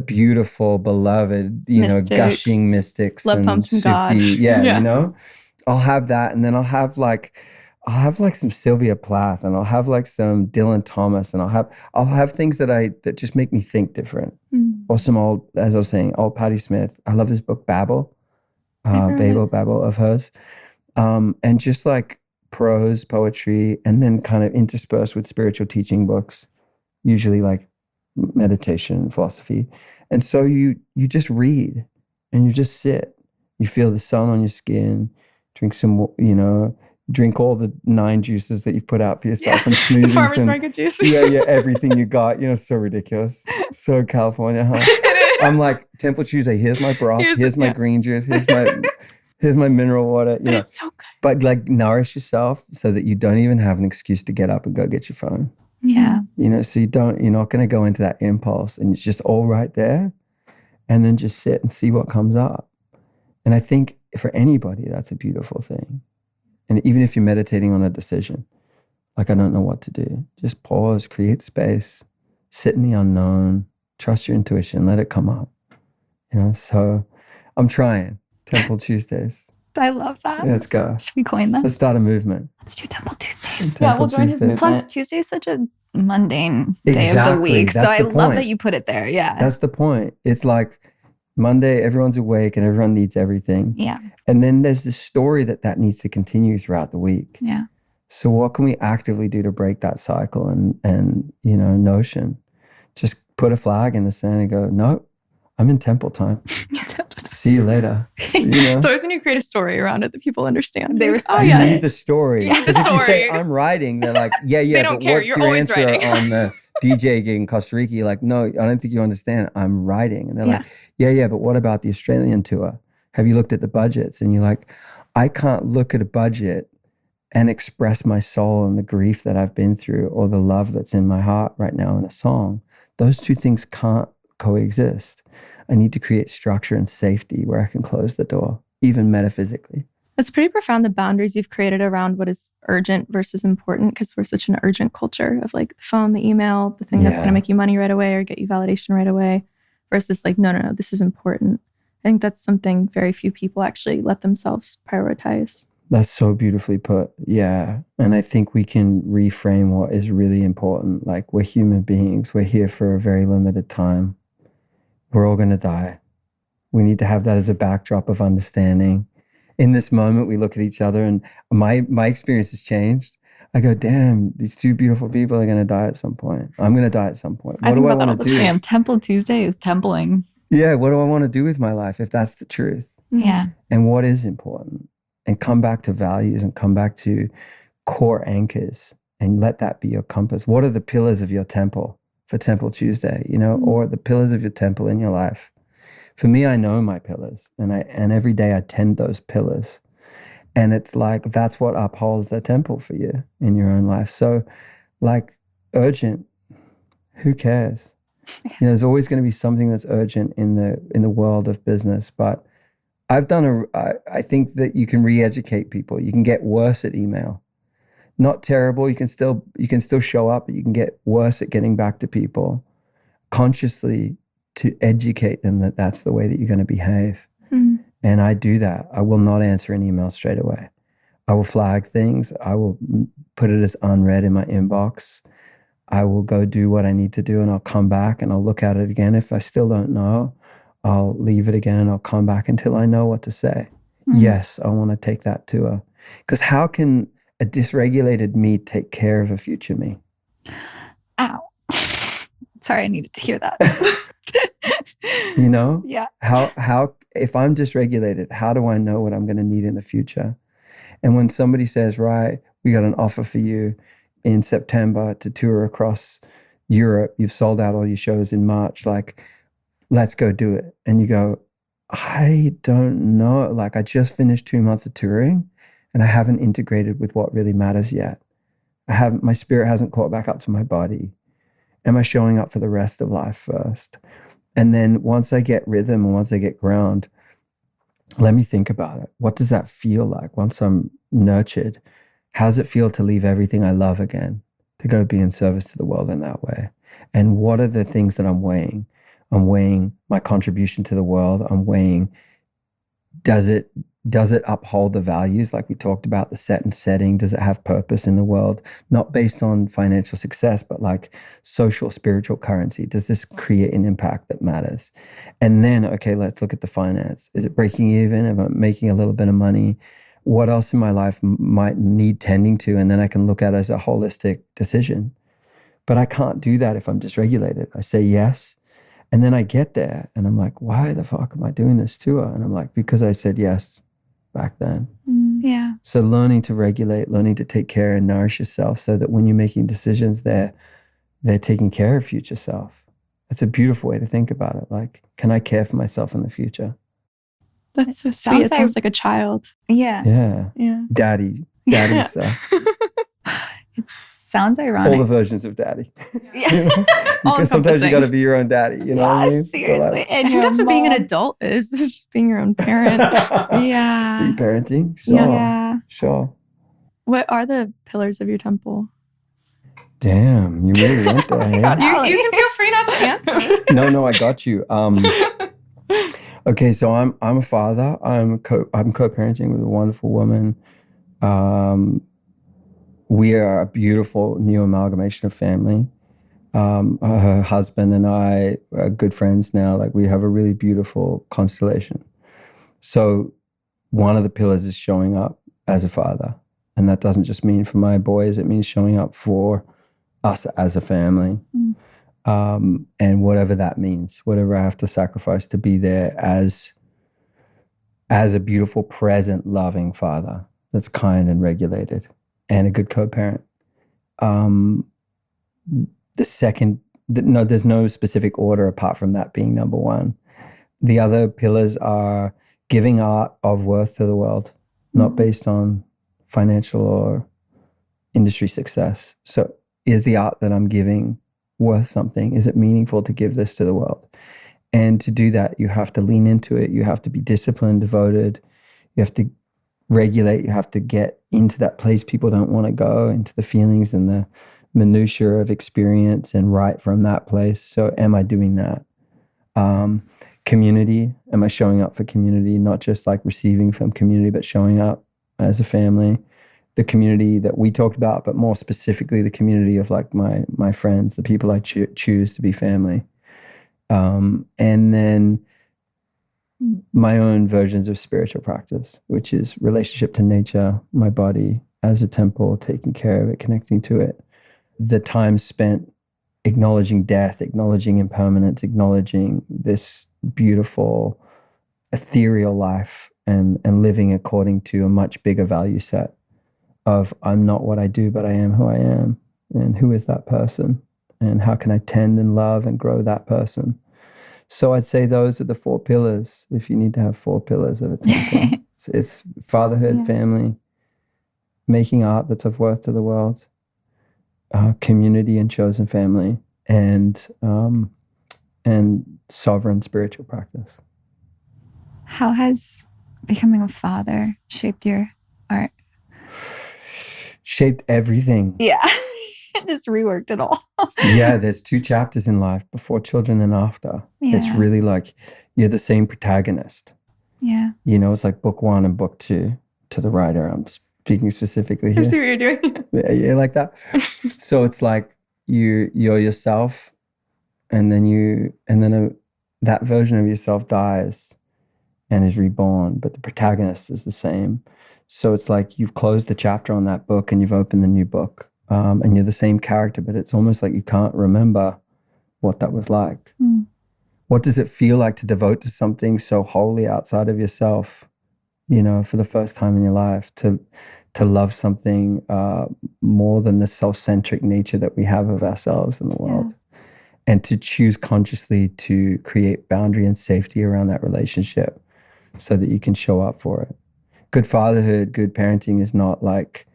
Speaker 1: beautiful, beloved, you mystics, know, gushing mystics.
Speaker 3: Love
Speaker 1: and
Speaker 3: poems from
Speaker 1: Sufi.
Speaker 3: God.
Speaker 1: Yeah, you know? I'll have that, and then I'll have like some Sylvia Plath, and I'll have like some Dylan Thomas, and I'll have things that just make me think different. Or some old, as I was saying, old Patti Smith. I love this book, Babel of hers. And just like prose, poetry, and then kind of interspersed with spiritual teaching books, usually like meditation, philosophy. And so you just read and you just sit. You feel the sun on your skin, drink some, you know, drink all the 9 juices that you've put out for yourself and smoothies.
Speaker 3: The farmer's market juice.
Speaker 1: Yeah, everything you got, you know, so ridiculous. So California, huh? I'm like, Temple Tuesday, here's my broth, here's my green juice, here's my mineral water.
Speaker 3: But it's so good.
Speaker 1: But like nourish yourself so that you don't even have an excuse to get up and go get your phone.
Speaker 2: Yeah.
Speaker 1: You know, so you're not going to go into that impulse, and it's just all right there. And then just sit and see what comes up. And I think for anybody, that's a beautiful thing. And even if you're meditating on a decision, like I don't know what to do, just pause, create space, sit in the unknown, trust your intuition, let it come up. You know, so I'm trying. Temple Tuesdays.
Speaker 2: I love that.
Speaker 1: Yeah, let's go.
Speaker 2: Should we coin that?
Speaker 1: Let's start a movement.
Speaker 2: Let's do Temple Tuesdays.
Speaker 1: Temple
Speaker 3: we'll join his
Speaker 1: Tuesdays.
Speaker 3: movement.
Speaker 2: Plus, Tuesday is such a mundane day of the week. So I love that you put it there. Yeah.
Speaker 1: That's the point. It's like Monday, everyone's awake and everyone needs everything.
Speaker 2: Yeah.
Speaker 1: And then there's the story that needs to continue throughout the week.
Speaker 2: Yeah.
Speaker 1: So what can we actively do to break that cycle and you know, notion? Just put a flag in the sand and go, nope, I'm in temple time. See you later. You know?
Speaker 3: So always when you create a story around it that people understand.
Speaker 2: They
Speaker 3: respond.
Speaker 1: You need the story.
Speaker 3: You need the
Speaker 1: Because if you say,
Speaker 3: story.
Speaker 1: I'm writing, they're like, yeah,
Speaker 3: They don't
Speaker 1: but
Speaker 3: care.
Speaker 1: what's
Speaker 3: You're
Speaker 1: your
Speaker 3: always
Speaker 1: answer
Speaker 3: writing.
Speaker 1: on the DJ gig in Costa Rica? You're like, no, I don't think you understand. I'm writing. And they're like, yeah, but what about the Australian tour? Have you looked at the budgets? And you're like, I can't look at a budget and express my soul and the grief that I've been through or the love that's in my heart right now in a song. Those two things can't coexist. I need to create structure and safety where I can close the door, even metaphysically.
Speaker 3: It's pretty profound, the boundaries you've created around what is urgent versus important, because we're such an urgent culture of like the phone, the email, the thing that's going to make you money right away or get you validation right away, versus like, no, this is important. I think that's something very few people actually let themselves prioritize.
Speaker 1: That's so beautifully put. Yeah. And I think we can reframe what is really important. Like, we're human beings. We're here for a very limited time. We're all going to die. We need to have that as a backdrop of understanding. In this moment, we look at each other, and my experience has changed. I go, damn, these two beautiful people are going to die at some point. I'm going to die at some point. What do I want to do?
Speaker 2: Damn, Temple Tuesday is templing.
Speaker 1: Yeah. What do I want to do with my life if that's the truth?
Speaker 2: Yeah.
Speaker 1: And what is important? And come back to values and come back to core anchors and let that be your compass. What are the pillars of your temple for Temple Tuesday, you know, or the pillars of your temple in your life? For me, I know my pillars, and every day I tend those pillars. And it's like, that's what upholds the temple for you in your own life. So like, urgent, who cares? You know, there's always going to be something that's urgent in the world of business, but I think that you can re-educate people. You can get worse at email. Not terrible. You can still show up, but you can get worse at getting back to people consciously to educate them that that's the way that you're going to behave. And I do that. I will not answer an email straight away. I will flag things. I will put it as unread in my inbox. I will go do what I need to do, and I'll come back and I'll look at it again. If I still don't know, I'll leave it again and I'll come back until I know what to say. Yes, I want to take that tour. Because how can a dysregulated me take care of a future me?
Speaker 2: Ow. Sorry, I needed to hear that.
Speaker 1: You know?
Speaker 2: Yeah.
Speaker 1: How if I'm dysregulated, how do I know what I'm going to need in the future? And when somebody says, right, we got an offer for you in September to tour across Europe, you've sold out all your shows in March, like, let's go do it. And you go, I don't know. Like, I just finished 2 months of touring and I haven't integrated with what really matters yet. My spirit hasn't caught back up to my body. Am I showing up for the rest of life first? And then once I get rhythm and once I get ground, let me think about it. What does that feel like once I'm nurtured? How does it feel to leave everything I love again, to go be in service to the world in that way? And what are the things that I'm weighing? I'm weighing my contribution to the world. I'm weighing, does it uphold the values like we talked about, the set and setting? Does it have purpose in the world? Not based on financial success, but like social, spiritual currency. Does this create an impact that matters? And then, okay, let's look at the finance. Is it breaking even? Am I making a little bit of money? What else in my life might need tending to? And then I can look at it as a holistic decision. But I can't do that if I'm dysregulated. I say yes. And then I get there and I'm like, why the fuck am I doing this tour? And I'm like, because I said yes back then.
Speaker 2: Yeah.
Speaker 1: So learning to regulate, learning to take care and nourish yourself so that when you're making decisions, they're taking care of future self. That's a beautiful way to think about it. Like, can I care for myself in the future?
Speaker 3: That's so sweet. It sounds like a child.
Speaker 2: Yeah.
Speaker 1: Yeah.
Speaker 3: Yeah.
Speaker 1: Daddy stuff.
Speaker 2: It sounds ironic.
Speaker 1: All the versions of daddy.
Speaker 2: Yeah.
Speaker 1: You know? Because sometimes you got to be your own daddy. You know what I mean?
Speaker 2: Seriously.
Speaker 3: I think that's what being an adult is. This is just being your own parent.
Speaker 2: Yeah.
Speaker 1: Reparenting. Sure.
Speaker 2: Yeah.
Speaker 1: Sure.
Speaker 3: What are the pillars of your temple?
Speaker 1: Damn, you really went there. Hey?
Speaker 3: You can feel free not to answer.
Speaker 1: No, I got you. Okay, so I'm a father. I'm co-parenting with a wonderful woman. We are a beautiful new amalgamation of family. Her husband and I are good friends now. Like, we have a really beautiful constellation. So one of the pillars is showing up as a father. And that doesn't just mean for my boys, it means showing up for us as a family. And whatever that means, whatever I have to sacrifice to be there as a beautiful, present, loving father that's kind and regulated and a good co-parent. There's no specific order apart from that being number one. The other pillars are giving art of worth to the world, not based on financial or industry success. So is the art that I'm giving worth something? Is it meaningful to give this to the world? And to do that, you have to lean into it. You have to be disciplined, devoted. You have to regulate. You have to get into that place people don't want to go, into the feelings and the minutiae of experience, and write from that place. So am I doing that? Community. Am I showing up for community? Not just like receiving from community, but showing up as a family. The community that we talked about, but more specifically the community of like my friends, the people I choose to be family. And then my own versions of spiritual practice, which is relationship to nature, my body as a temple, taking care of it, connecting to it. The time spent acknowledging death, acknowledging impermanence, acknowledging this beautiful ethereal life, and living according to a much bigger value set of I'm not what I do, but I am who I am. And who is that person? And how can I tend and love and grow that person? So I'd say those are the 4 pillars, if you need to have 4 pillars of a temple. It's fatherhood, family, making art that's of worth to the world, community and chosen family, and sovereign spiritual practice.
Speaker 2: How has becoming a father shaped your art?
Speaker 1: Shaped everything.
Speaker 2: Yeah. Just reworked it all.
Speaker 1: Yeah, there's 2 chapters in life, before children and after.
Speaker 2: Yeah.
Speaker 1: It's really like you're the same protagonist.
Speaker 2: Yeah.
Speaker 1: You know, it's like book 1 and book 2 to the writer. I'm speaking specifically here.
Speaker 3: I see what you're doing.
Speaker 1: Yeah, like that. So it's like you're yourself, and then that version of yourself dies and is reborn, but the protagonist is the same. So it's like you've closed the chapter on that book and you've opened the new book. and you're the same character, but it's almost like you can't remember what that was like. What does it feel like to devote to something so wholly outside of yourself, you know, for the first time in your life, to love something more than the self-centric nature that we have of ourselves in the world, and to choose consciously to create boundary and safety around that relationship so that you can show up for it. Good fatherhood, good parenting is not like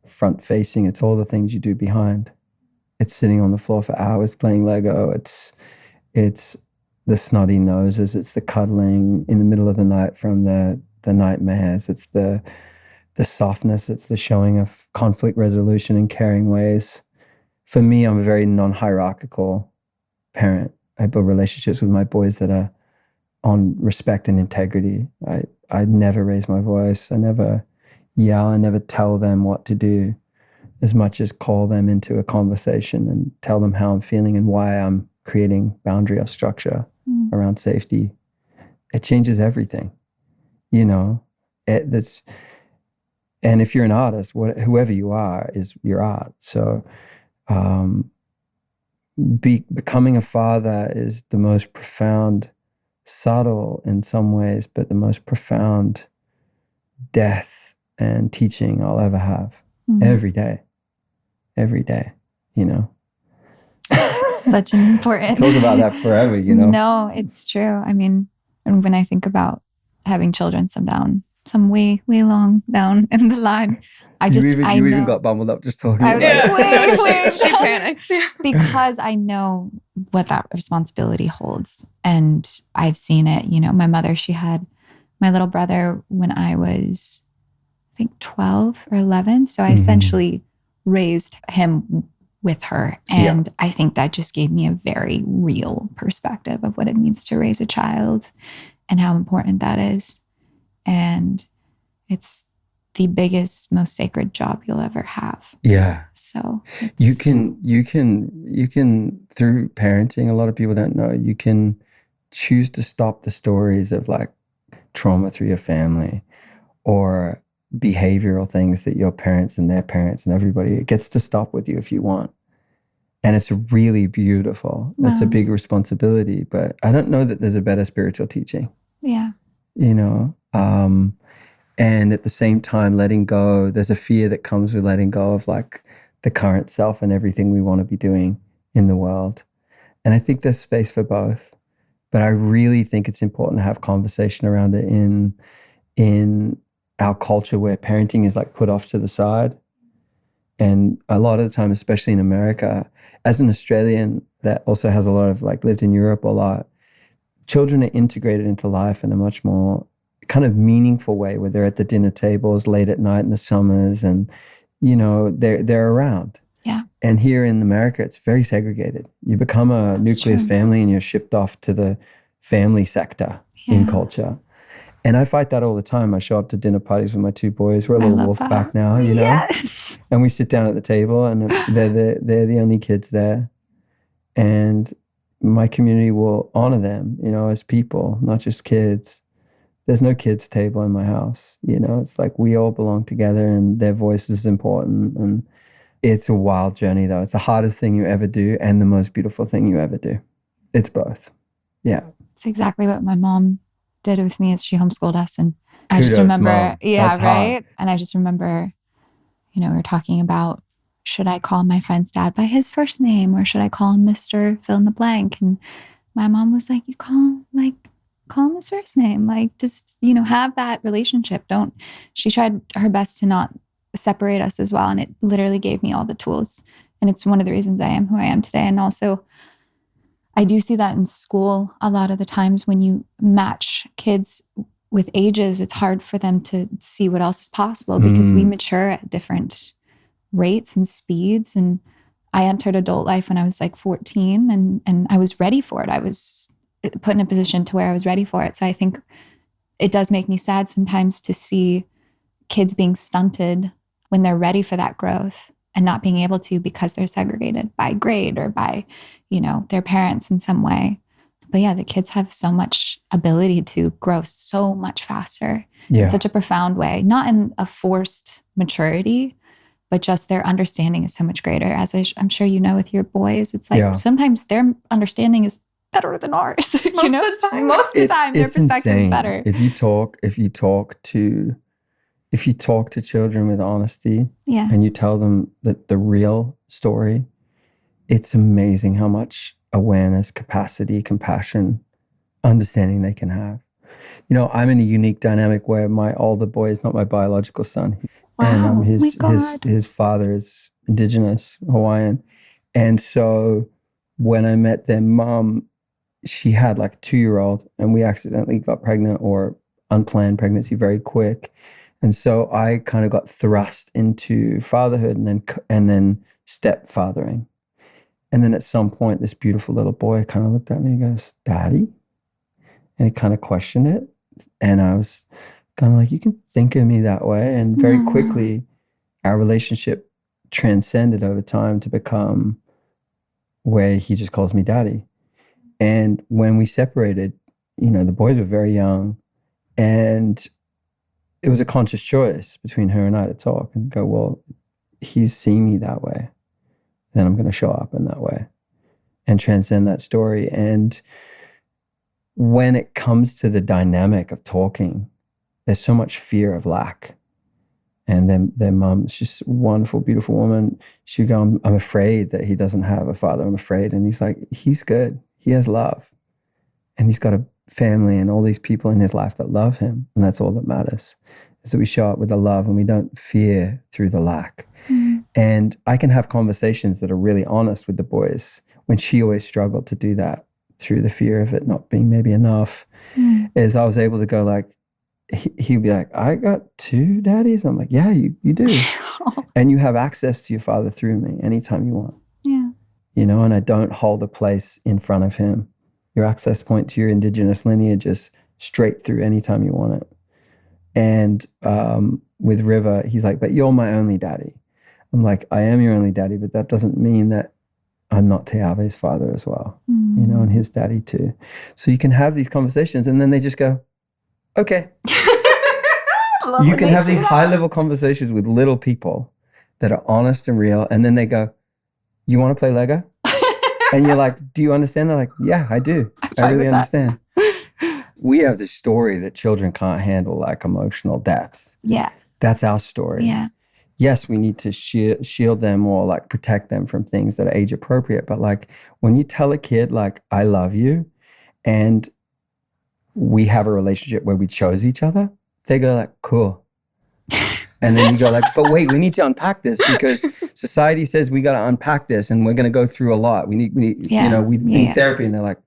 Speaker 1: front facing. It's all the things you do behind. It's sitting on the floor for hours playing Lego. It's the snotty noses. It's the cuddling in the middle of the night from the nightmares. It's the softness. It's the showing of conflict resolution in caring ways. For me, I'm a very non-hierarchical parent. I build relationships with my boys that are on respect and integrity. I never raise my voice. I never yell. I never tell them what to do, as much as call them into a conversation and tell them how I'm feeling and why I'm creating boundary or structure around safety. It changes everything, you know. And if you're an artist, whoever you are is your art. So becoming a father is the most profound, subtle in some ways, but the most profound death and teaching I'll ever have. Every day, you know.
Speaker 2: Such an important.
Speaker 1: Talk about that forever, you know.
Speaker 2: No, it's true. I mean, and when I think about having children, some way long down in the line, you
Speaker 1: even got bumbled up just talking
Speaker 2: I
Speaker 1: about
Speaker 2: was
Speaker 1: it.
Speaker 2: wait.
Speaker 3: She panics.
Speaker 2: Because I know what that responsibility holds. And I've seen it. You know, my mother, she had my little brother when I was, I think, 12 or 11. So I essentially raised him with her. And I think that just gave me a very real perspective of what it means to raise a child and how important that is. And it's the biggest, most sacred job you'll ever have.
Speaker 1: Yeah.
Speaker 2: So
Speaker 1: you can through parenting, a lot of people don't know, you can choose to stop the stories of like trauma through your family or behavioral things that your parents and their parents and everybody, it gets to stop with you if you want. And it's really beautiful. Wow. It's a big responsibility, but I don't know that there's a better spiritual teaching.
Speaker 2: Yeah.
Speaker 1: You know, and at the same time, letting go, there's a fear that comes with letting go of like the current self and everything we want to be doing in the world. And I think there's space for both, but I really think it's important to have conversation around it in our culture where parenting is like put off to the side. And a lot of the time, especially in America, as an Australian that also has a lot of like lived in Europe a lot, children are integrated into life in a much more kind of meaningful way where they're at the dinner tables late at night in the summers and, you know, they're around.
Speaker 2: Yeah.
Speaker 1: And here in America, it's very segregated. You become a nucleus family and you're shipped off to the family sector in culture. And I fight that all the time. I show up to dinner parties with my two boys. We're a little wolf pack now, you know?
Speaker 2: Yes.
Speaker 1: And we sit down at the table and they're the only kids there. And my community will honor them, you know, as people, not just kids. There's no kids table in my house, you know. It's like we all belong together and their voice is important. And it's a wild journey though. It's the hardest thing you ever do and the most beautiful thing you ever do. It's both. Yeah.
Speaker 2: It's exactly what my mom did with me as she homeschooled us. And I
Speaker 1: Kudos,
Speaker 2: just remember,
Speaker 1: Mom. That's
Speaker 2: right?
Speaker 1: hard.
Speaker 2: And I just remember, you know, we were talking about, should I call my friend's dad by his first name or should I call him Mr. fill in the blank? And my mom was like, you call him his first name. Like, just, you know, have that relationship. She tried her best to not separate us as well. And it literally gave me all the tools. And it's one of the reasons I am who I am today. And also, I do see that in school a lot of the times when you match kids with ages, it's hard for them to see what else is possible because we mature at different rates and speeds. And I entered adult life when I was like 14 and I was ready for it. I was put in a position to where I was ready for it. So I think it does make me sad sometimes to see kids being stunted when they're ready for that growth and not being able to because they're segregated by grade or by, you know, their parents in some way. But yeah, the kids have so much ability to grow so much faster in such a profound way, not in a forced maturity, but just their understanding is so much greater. As I'm sure you know with your boys, it's like
Speaker 1: Yeah. sometimes
Speaker 2: their understanding is better than ours.
Speaker 3: Most of the time.
Speaker 2: Most of the time, their perspective is better.
Speaker 1: If you talk to children with honesty, and you tell them the real story, it's amazing how much awareness, capacity, compassion, understanding they can have. I'm in a unique dynamic where my older boy is not my biological son.
Speaker 3: Wow.
Speaker 1: And his father is Indigenous Hawaiian. And so when I met their mom, she had like a 2-year-old, and we accidentally got pregnant, or unplanned pregnancy, very quick. And so I kind of got thrust into fatherhood and then stepfathering. And then at some point, this beautiful little boy kind of looked at me and goes, "Daddy?" And he kind of questioned it. And I was kind of like, "You can think of me that way." And very quickly, our relationship transcended over time to become where he just calls me daddy. And when we separated, the boys were very young, and it was a conscious choice between her and I to talk and go, well, he's seeing me that way, then I'm going to show up in that way and transcend that story. And when it comes to the dynamic of talking, there's so much fear of lack. And then their mom, she's a wonderful, beautiful woman. She would go, I'm afraid that he doesn't have a father. I'm afraid. And he's like, he's good. He has love. And he's got a family and all these people in his life that love him. And that's all that matters, is that we show up with the love and we don't fear through the lack. And I can have conversations that are really honest with the boys, when she always struggled to do that through the fear of it not being maybe enough. Is I was able to go like, he'd be like, "I got 2 daddies." I'm like, "Yeah, you do." And you have access to your father through me anytime you want.
Speaker 2: Yeah.
Speaker 1: And I don't hold a place in front of him. Your access point to your Indigenous lineage is straight through anytime you want it. And with River, he's like, "But you're my only daddy." I'm like, "I am your only daddy, but that doesn't mean that I'm not Teave's father as well, and his daddy too." So you can have these conversations, and then they just go, "Okay." You can have these high-level conversations with little people that are honest and real, and then they go, "You want to play Lego?" And you're like, "Do you understand?" They're like, "Yeah, I do. I really understand." We have this story that children can't handle, like emotional depth.
Speaker 2: Yeah.
Speaker 1: That's our story.
Speaker 2: Yeah.
Speaker 1: Yes, we need to shield them or like protect them from things that are age appropriate. But like when you tell a kid like, "I love you," and we have a relationship where we chose each other, they go like, "Cool." And then you go like, "But wait, we need to unpack this because society says we got to unpack this, and we're going to go through a lot. We need we need therapy." And they're like,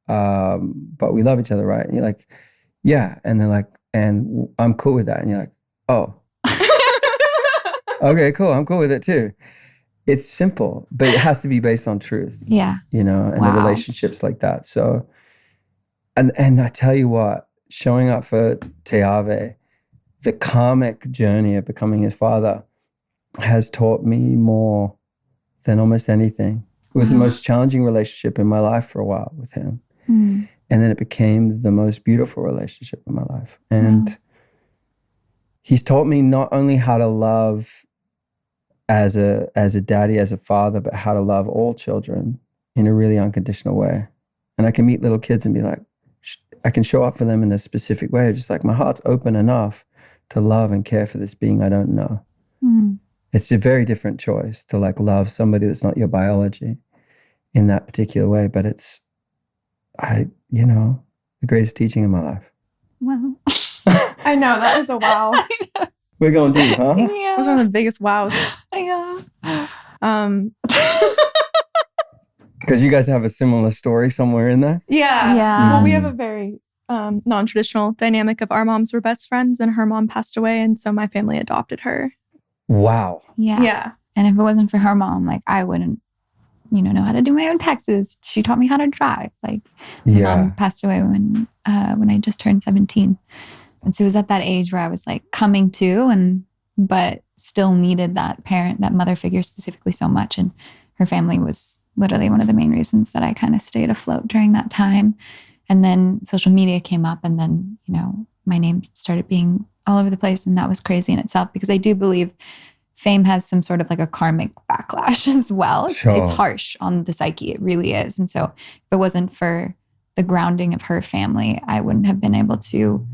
Speaker 1: "But we love each other, right?" And you're like, "Yeah." And they're like, "And I'm cool with that." And you're like, "Oh, okay, cool. I'm cool with it too." It's simple, but it has to be based on truth.
Speaker 2: Yeah.
Speaker 1: And the relationships like that. So, and I tell you what, showing up for Teave, the karmic journey of becoming his father, has taught me more than almost anything. It was the most challenging relationship in my life for a while with him. And then it became the most beautiful relationship in my life. And he's taught me not only how to love as a daddy, as a father, but how to love all children in a really unconditional way. And I can meet little kids and be like, I can show up for them in a specific way. Just like my heart's open enough to love and care for this being I don't know. It's a very different choice to like love somebody that's not your biology in that particular way. But it's, the greatest teaching in my life.
Speaker 2: Wow.
Speaker 3: I know, that was a wow.
Speaker 1: We're going deep, huh?
Speaker 2: Yeah.
Speaker 3: That was one of the biggest wows.
Speaker 2: Yeah.
Speaker 1: Because you guys have a similar story somewhere in there?
Speaker 3: Yeah.
Speaker 2: Yeah.
Speaker 3: Well, we have a very non-traditional dynamic of our moms were best friends and her mom passed away. And so my family adopted her.
Speaker 1: Wow.
Speaker 2: Yeah.
Speaker 3: Yeah.
Speaker 2: And if it wasn't for her mom, like I wouldn't, know how to do my own taxes. She taught me how to drive. Like my mom passed away when I just turned 17. And so it was at that age where I was like coming to but still needed that parent, that mother figure specifically so much. And her family was literally one of the main reasons that I kind of stayed afloat during that time. And then social media came up and then, my name started being all over the place. And that was crazy in itself because I do believe fame has some sort of like a karmic backlash as well. It's
Speaker 1: Sure.
Speaker 2: harsh on the psyche. It really is. And so if it wasn't for the grounding of her family, I wouldn't have been able to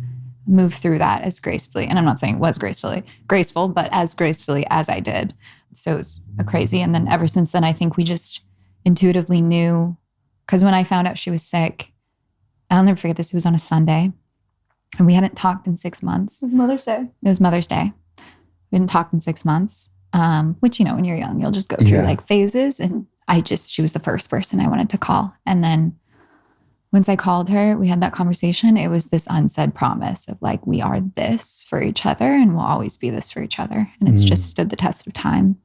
Speaker 2: move through that as gracefully. And I'm not saying it was graceful, but as gracefully as I did. So it was crazy. And then ever since then, I think we just intuitively knew, because when I found out she was sick, I'll never forget this. It was on a Sunday and we hadn't talked in 6 months.
Speaker 3: It was Mother's Day.
Speaker 2: It was Mother's Day. We hadn't talked in 6 months, which, you know, when you're young, you'll just go through like phases. And she was the first person I wanted to call. And then once I called her, we had that conversation. It was this unsaid promise of like, we are this for each other and we'll always be this for each other. And it's just stood the test of time.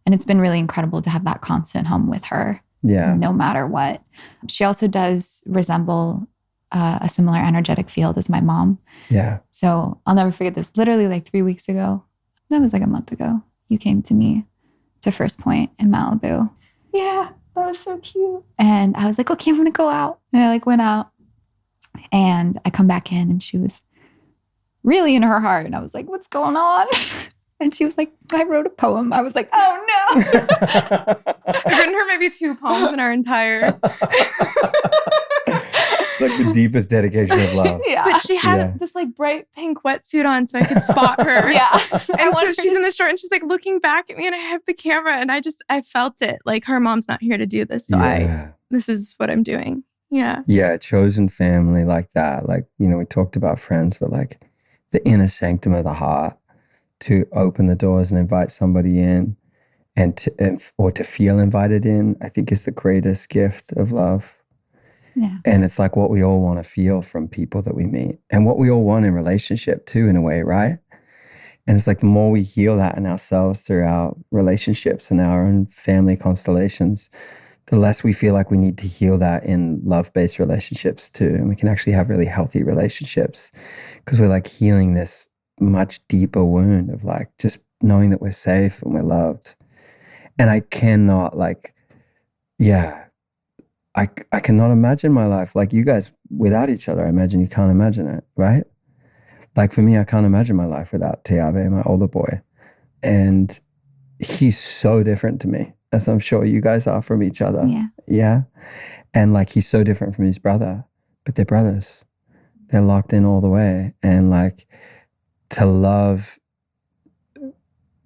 Speaker 2: And it's been really incredible to have that constant home with her.
Speaker 1: Yeah.
Speaker 2: No matter what. She also does resemble a similar energetic field as my mom.
Speaker 1: Yeah.
Speaker 2: So I'll never forget this. Literally like 3 weeks ago, that was like a month ago, you came to me to First Point in Malibu.
Speaker 3: Yeah, that was so cute.
Speaker 2: And I was like, okay, I'm going to go out. And I like went out and I come back in and she was really in her heart. And I was like, what's going on? And she was like, I wrote a poem. I was like, oh no.
Speaker 3: I've written her maybe 2 poems in our entire.
Speaker 1: It's like the deepest dedication of love.
Speaker 2: Yeah.
Speaker 3: But she had this like bright pink wetsuit on so I could spot her.
Speaker 2: Yeah.
Speaker 3: And so she's in the short and she's like looking back at me and I have the camera and I felt it. Like her mom's not here to do this. So this is what I'm doing. Yeah.
Speaker 1: Yeah. Chosen family like that. Like, you know, we talked about friends, but like the inner sanctum of the heart to open the doors and invite somebody in or to feel invited in, I think is the greatest gift of love.
Speaker 2: Yeah.
Speaker 1: And it's like what we all want to feel from people that we meet and what we all want in relationship too, in a way, right? And it's like the more we heal that in ourselves through our relationships and our own family constellations, the less we feel like we need to heal that in love-based relationships too. And we can actually have really healthy relationships because we're like healing this much deeper wound of like just knowing that we're safe and we're loved. And I cannot I cannot imagine my life like you guys without each other. I imagine you can't imagine it, right? Like for me, I can't imagine my life without Tiave, my older boy. And he's so different to me, as I'm sure you guys are from each other.
Speaker 2: Yeah.
Speaker 1: Yeah. And like he's so different from his brother, but they're brothers. They're locked in all the way. And like to love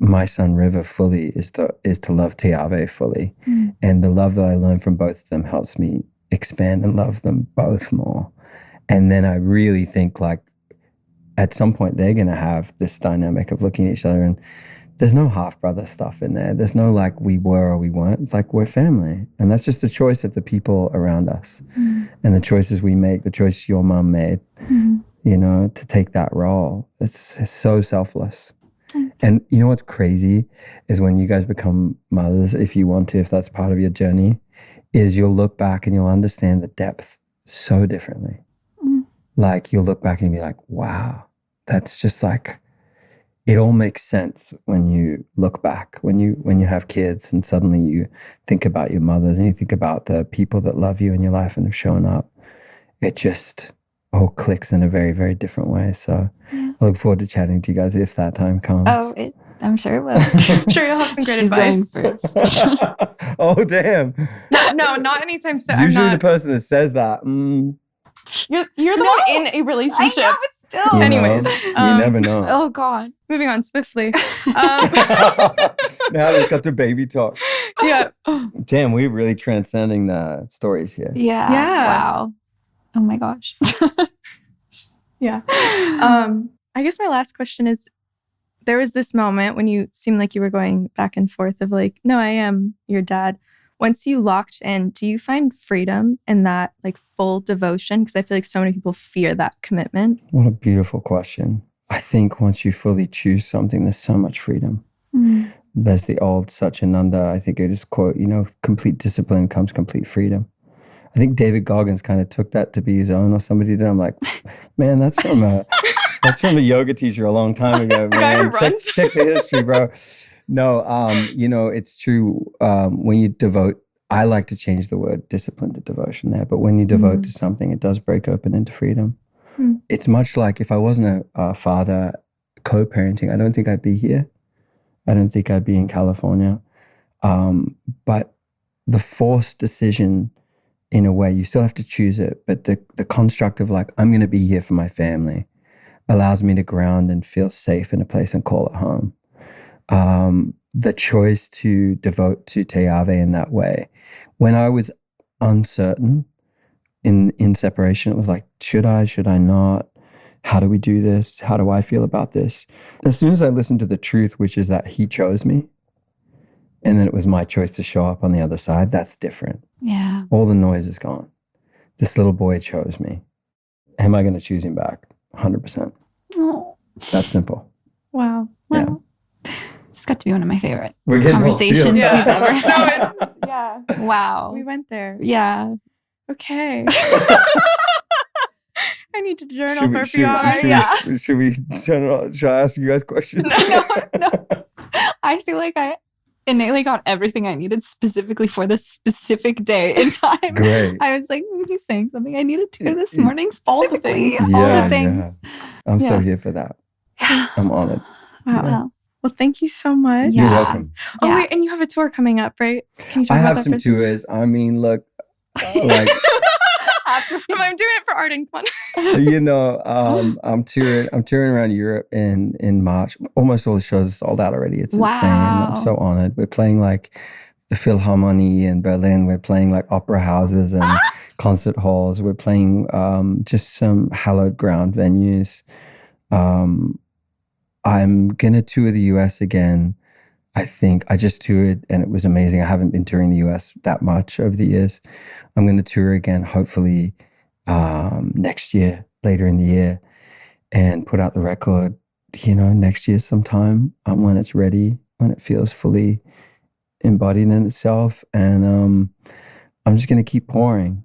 Speaker 1: my son River fully is to love Tiave fully. And the love that I learned from both of them helps me expand and love them both more. And then I really think like at some point they're going to have this dynamic of looking at each other and there's no half-brother stuff in there. There's no like we were or we weren't. It's like we're family. And that's just the choice of the people around us and the choices we make, the choice your mom made, you know, to take that role. It's so selfless. And you know what's crazy is when you guys become mothers, if you want to, if that's part of your journey, is you'll look back and you'll understand the depth so differently. Like you'll look back and be like, wow, that's just like, it all makes sense when you look back, when you have kids and suddenly you think about your mothers and you think about the people that love you in your life and have shown up. It just all clicks in a very, very different way. So I look forward to chatting to you guys if that time comes.
Speaker 2: Oh, I'm sure it will.
Speaker 3: I'm sure you'll have some great advice.
Speaker 1: Oh, damn.
Speaker 3: No, not anytime soon.
Speaker 1: Usually the person that says that.
Speaker 3: You're the one in a relationship.
Speaker 2: I know, but still.
Speaker 1: You
Speaker 3: Anyways.
Speaker 1: know, you never know.
Speaker 2: Oh, God.
Speaker 3: Moving on swiftly.
Speaker 1: Now we got to baby talk.
Speaker 3: Yeah.
Speaker 1: Damn, we're really transcending the stories here.
Speaker 2: Yeah.
Speaker 3: Yeah.
Speaker 2: Wow. Oh, my gosh.
Speaker 3: Yeah. I guess my last question is, there was this moment when you seemed like you were going back and forth of like, no, I am your dad. Once you locked in, do you find freedom in that like full devotion? Because I feel like so many people fear that commitment.
Speaker 1: What a beautiful question. I think once you fully choose something, there's so much freedom. There's the old Satchidananda, I think it is quote, you know, complete discipline comes complete freedom. I think David Goggins kind of took that to be his own, or somebody did. I'm like, man, that's from a yoga teacher a long time ago, man. Check the history, bro. No, you know, it's true. When you devote, I like to change the word discipline to devotion there, but when you devote to something, it does break open into freedom. It's much like if I wasn't a father co-parenting, I don't think I'd be here. I don't think I'd be in California. But the forced decision, in a way, you still have to choose it. But the construct of like, I'm going to be here for my family allows me to ground and feel safe in a place and call it home. The choice to devote to Te Ave in that way. When I was uncertain in separation, it was like, should I not? How do we do this? How do I feel about this? As soon as I listened to the truth, which is that he chose me, and then it was my choice to show up on the other side, that's different.
Speaker 2: Yeah.
Speaker 1: All the noise is gone. This little boy chose me. Am I going to choose him back? 100%.
Speaker 2: Oh.
Speaker 1: That's simple.
Speaker 3: Wow.
Speaker 1: Yeah.
Speaker 2: It's got to be one of my favorite
Speaker 1: We're getting all
Speaker 2: conversations
Speaker 1: feels.
Speaker 2: we've ever
Speaker 3: No,
Speaker 2: had.
Speaker 3: yeah.
Speaker 2: Wow.
Speaker 3: We went there.
Speaker 2: Yeah.
Speaker 3: Okay. I need to journal
Speaker 1: Should we-
Speaker 3: for a
Speaker 1: should
Speaker 3: few
Speaker 1: we-
Speaker 3: hours.
Speaker 1: should we-
Speaker 2: Yeah.
Speaker 1: Should we turn it on? Should I ask you guys questions?
Speaker 2: No. I feel like I innately got everything I needed specifically for this specific day in time.
Speaker 1: Great.
Speaker 2: I was like, he's saying something I needed to hear this
Speaker 1: Yeah.
Speaker 2: morning
Speaker 3: All the
Speaker 2: specifically.
Speaker 3: things.
Speaker 2: All
Speaker 1: Yeah,
Speaker 2: the things.
Speaker 1: I'm so
Speaker 3: Yeah.
Speaker 1: here for that. I'm honored.
Speaker 3: Wow.
Speaker 2: Wow.
Speaker 3: Well, thank you so much.
Speaker 2: Yeah.
Speaker 1: You're welcome.
Speaker 3: Oh,
Speaker 2: Yeah.
Speaker 3: wait, and you have a tour coming up, right? Can you talk
Speaker 1: I
Speaker 3: about
Speaker 1: have
Speaker 3: that
Speaker 1: some
Speaker 3: for us?
Speaker 1: tours. I mean, look, like,
Speaker 3: I'm doing it for art and fun.
Speaker 1: I'm touring around Europe in March. Almost all the shows sold out already. It's insane.
Speaker 2: Wow.
Speaker 1: I'm so honored. We're playing like the Philharmonie in Berlin. We're playing like opera houses and concert halls. We're playing just some hallowed ground venues. I'm gonna tour the US again. I think I just toured and it was amazing. I haven't been touring the US that much over the years. I'm going to tour again, hopefully next year, later in the year, and put out the record, next year sometime when it's ready, when it feels fully embodied in itself. And I'm just going to keep pouring,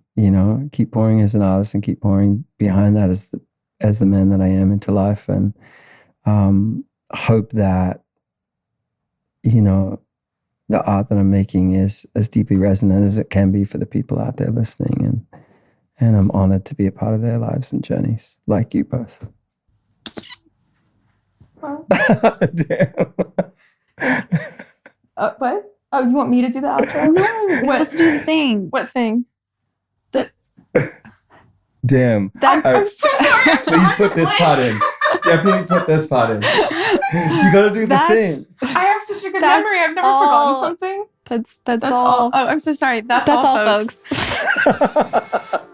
Speaker 1: keep pouring as an artist and keep pouring behind that as the man that I am into life. And hope that, the art that I'm making is as deeply resonant as it can be for the people out there listening. And I'm honored to be a part of their lives and journeys, like you both.
Speaker 3: Wow.
Speaker 1: Damn.
Speaker 3: What? Oh, you want me to do the outro?
Speaker 2: No, you're supposed to do the thing.
Speaker 3: What thing?
Speaker 1: Damn.
Speaker 3: I'm so sorry.
Speaker 1: Please put this part in. Definitely put this part in. You gotta do the thing.
Speaker 3: I have such a good
Speaker 2: That's
Speaker 3: memory. I've never
Speaker 2: all.
Speaker 3: forgotten something.
Speaker 2: That's
Speaker 3: That's
Speaker 2: all.
Speaker 3: all. Oh, I'm so sorry. That's
Speaker 2: That's all,
Speaker 3: folks.
Speaker 2: folks.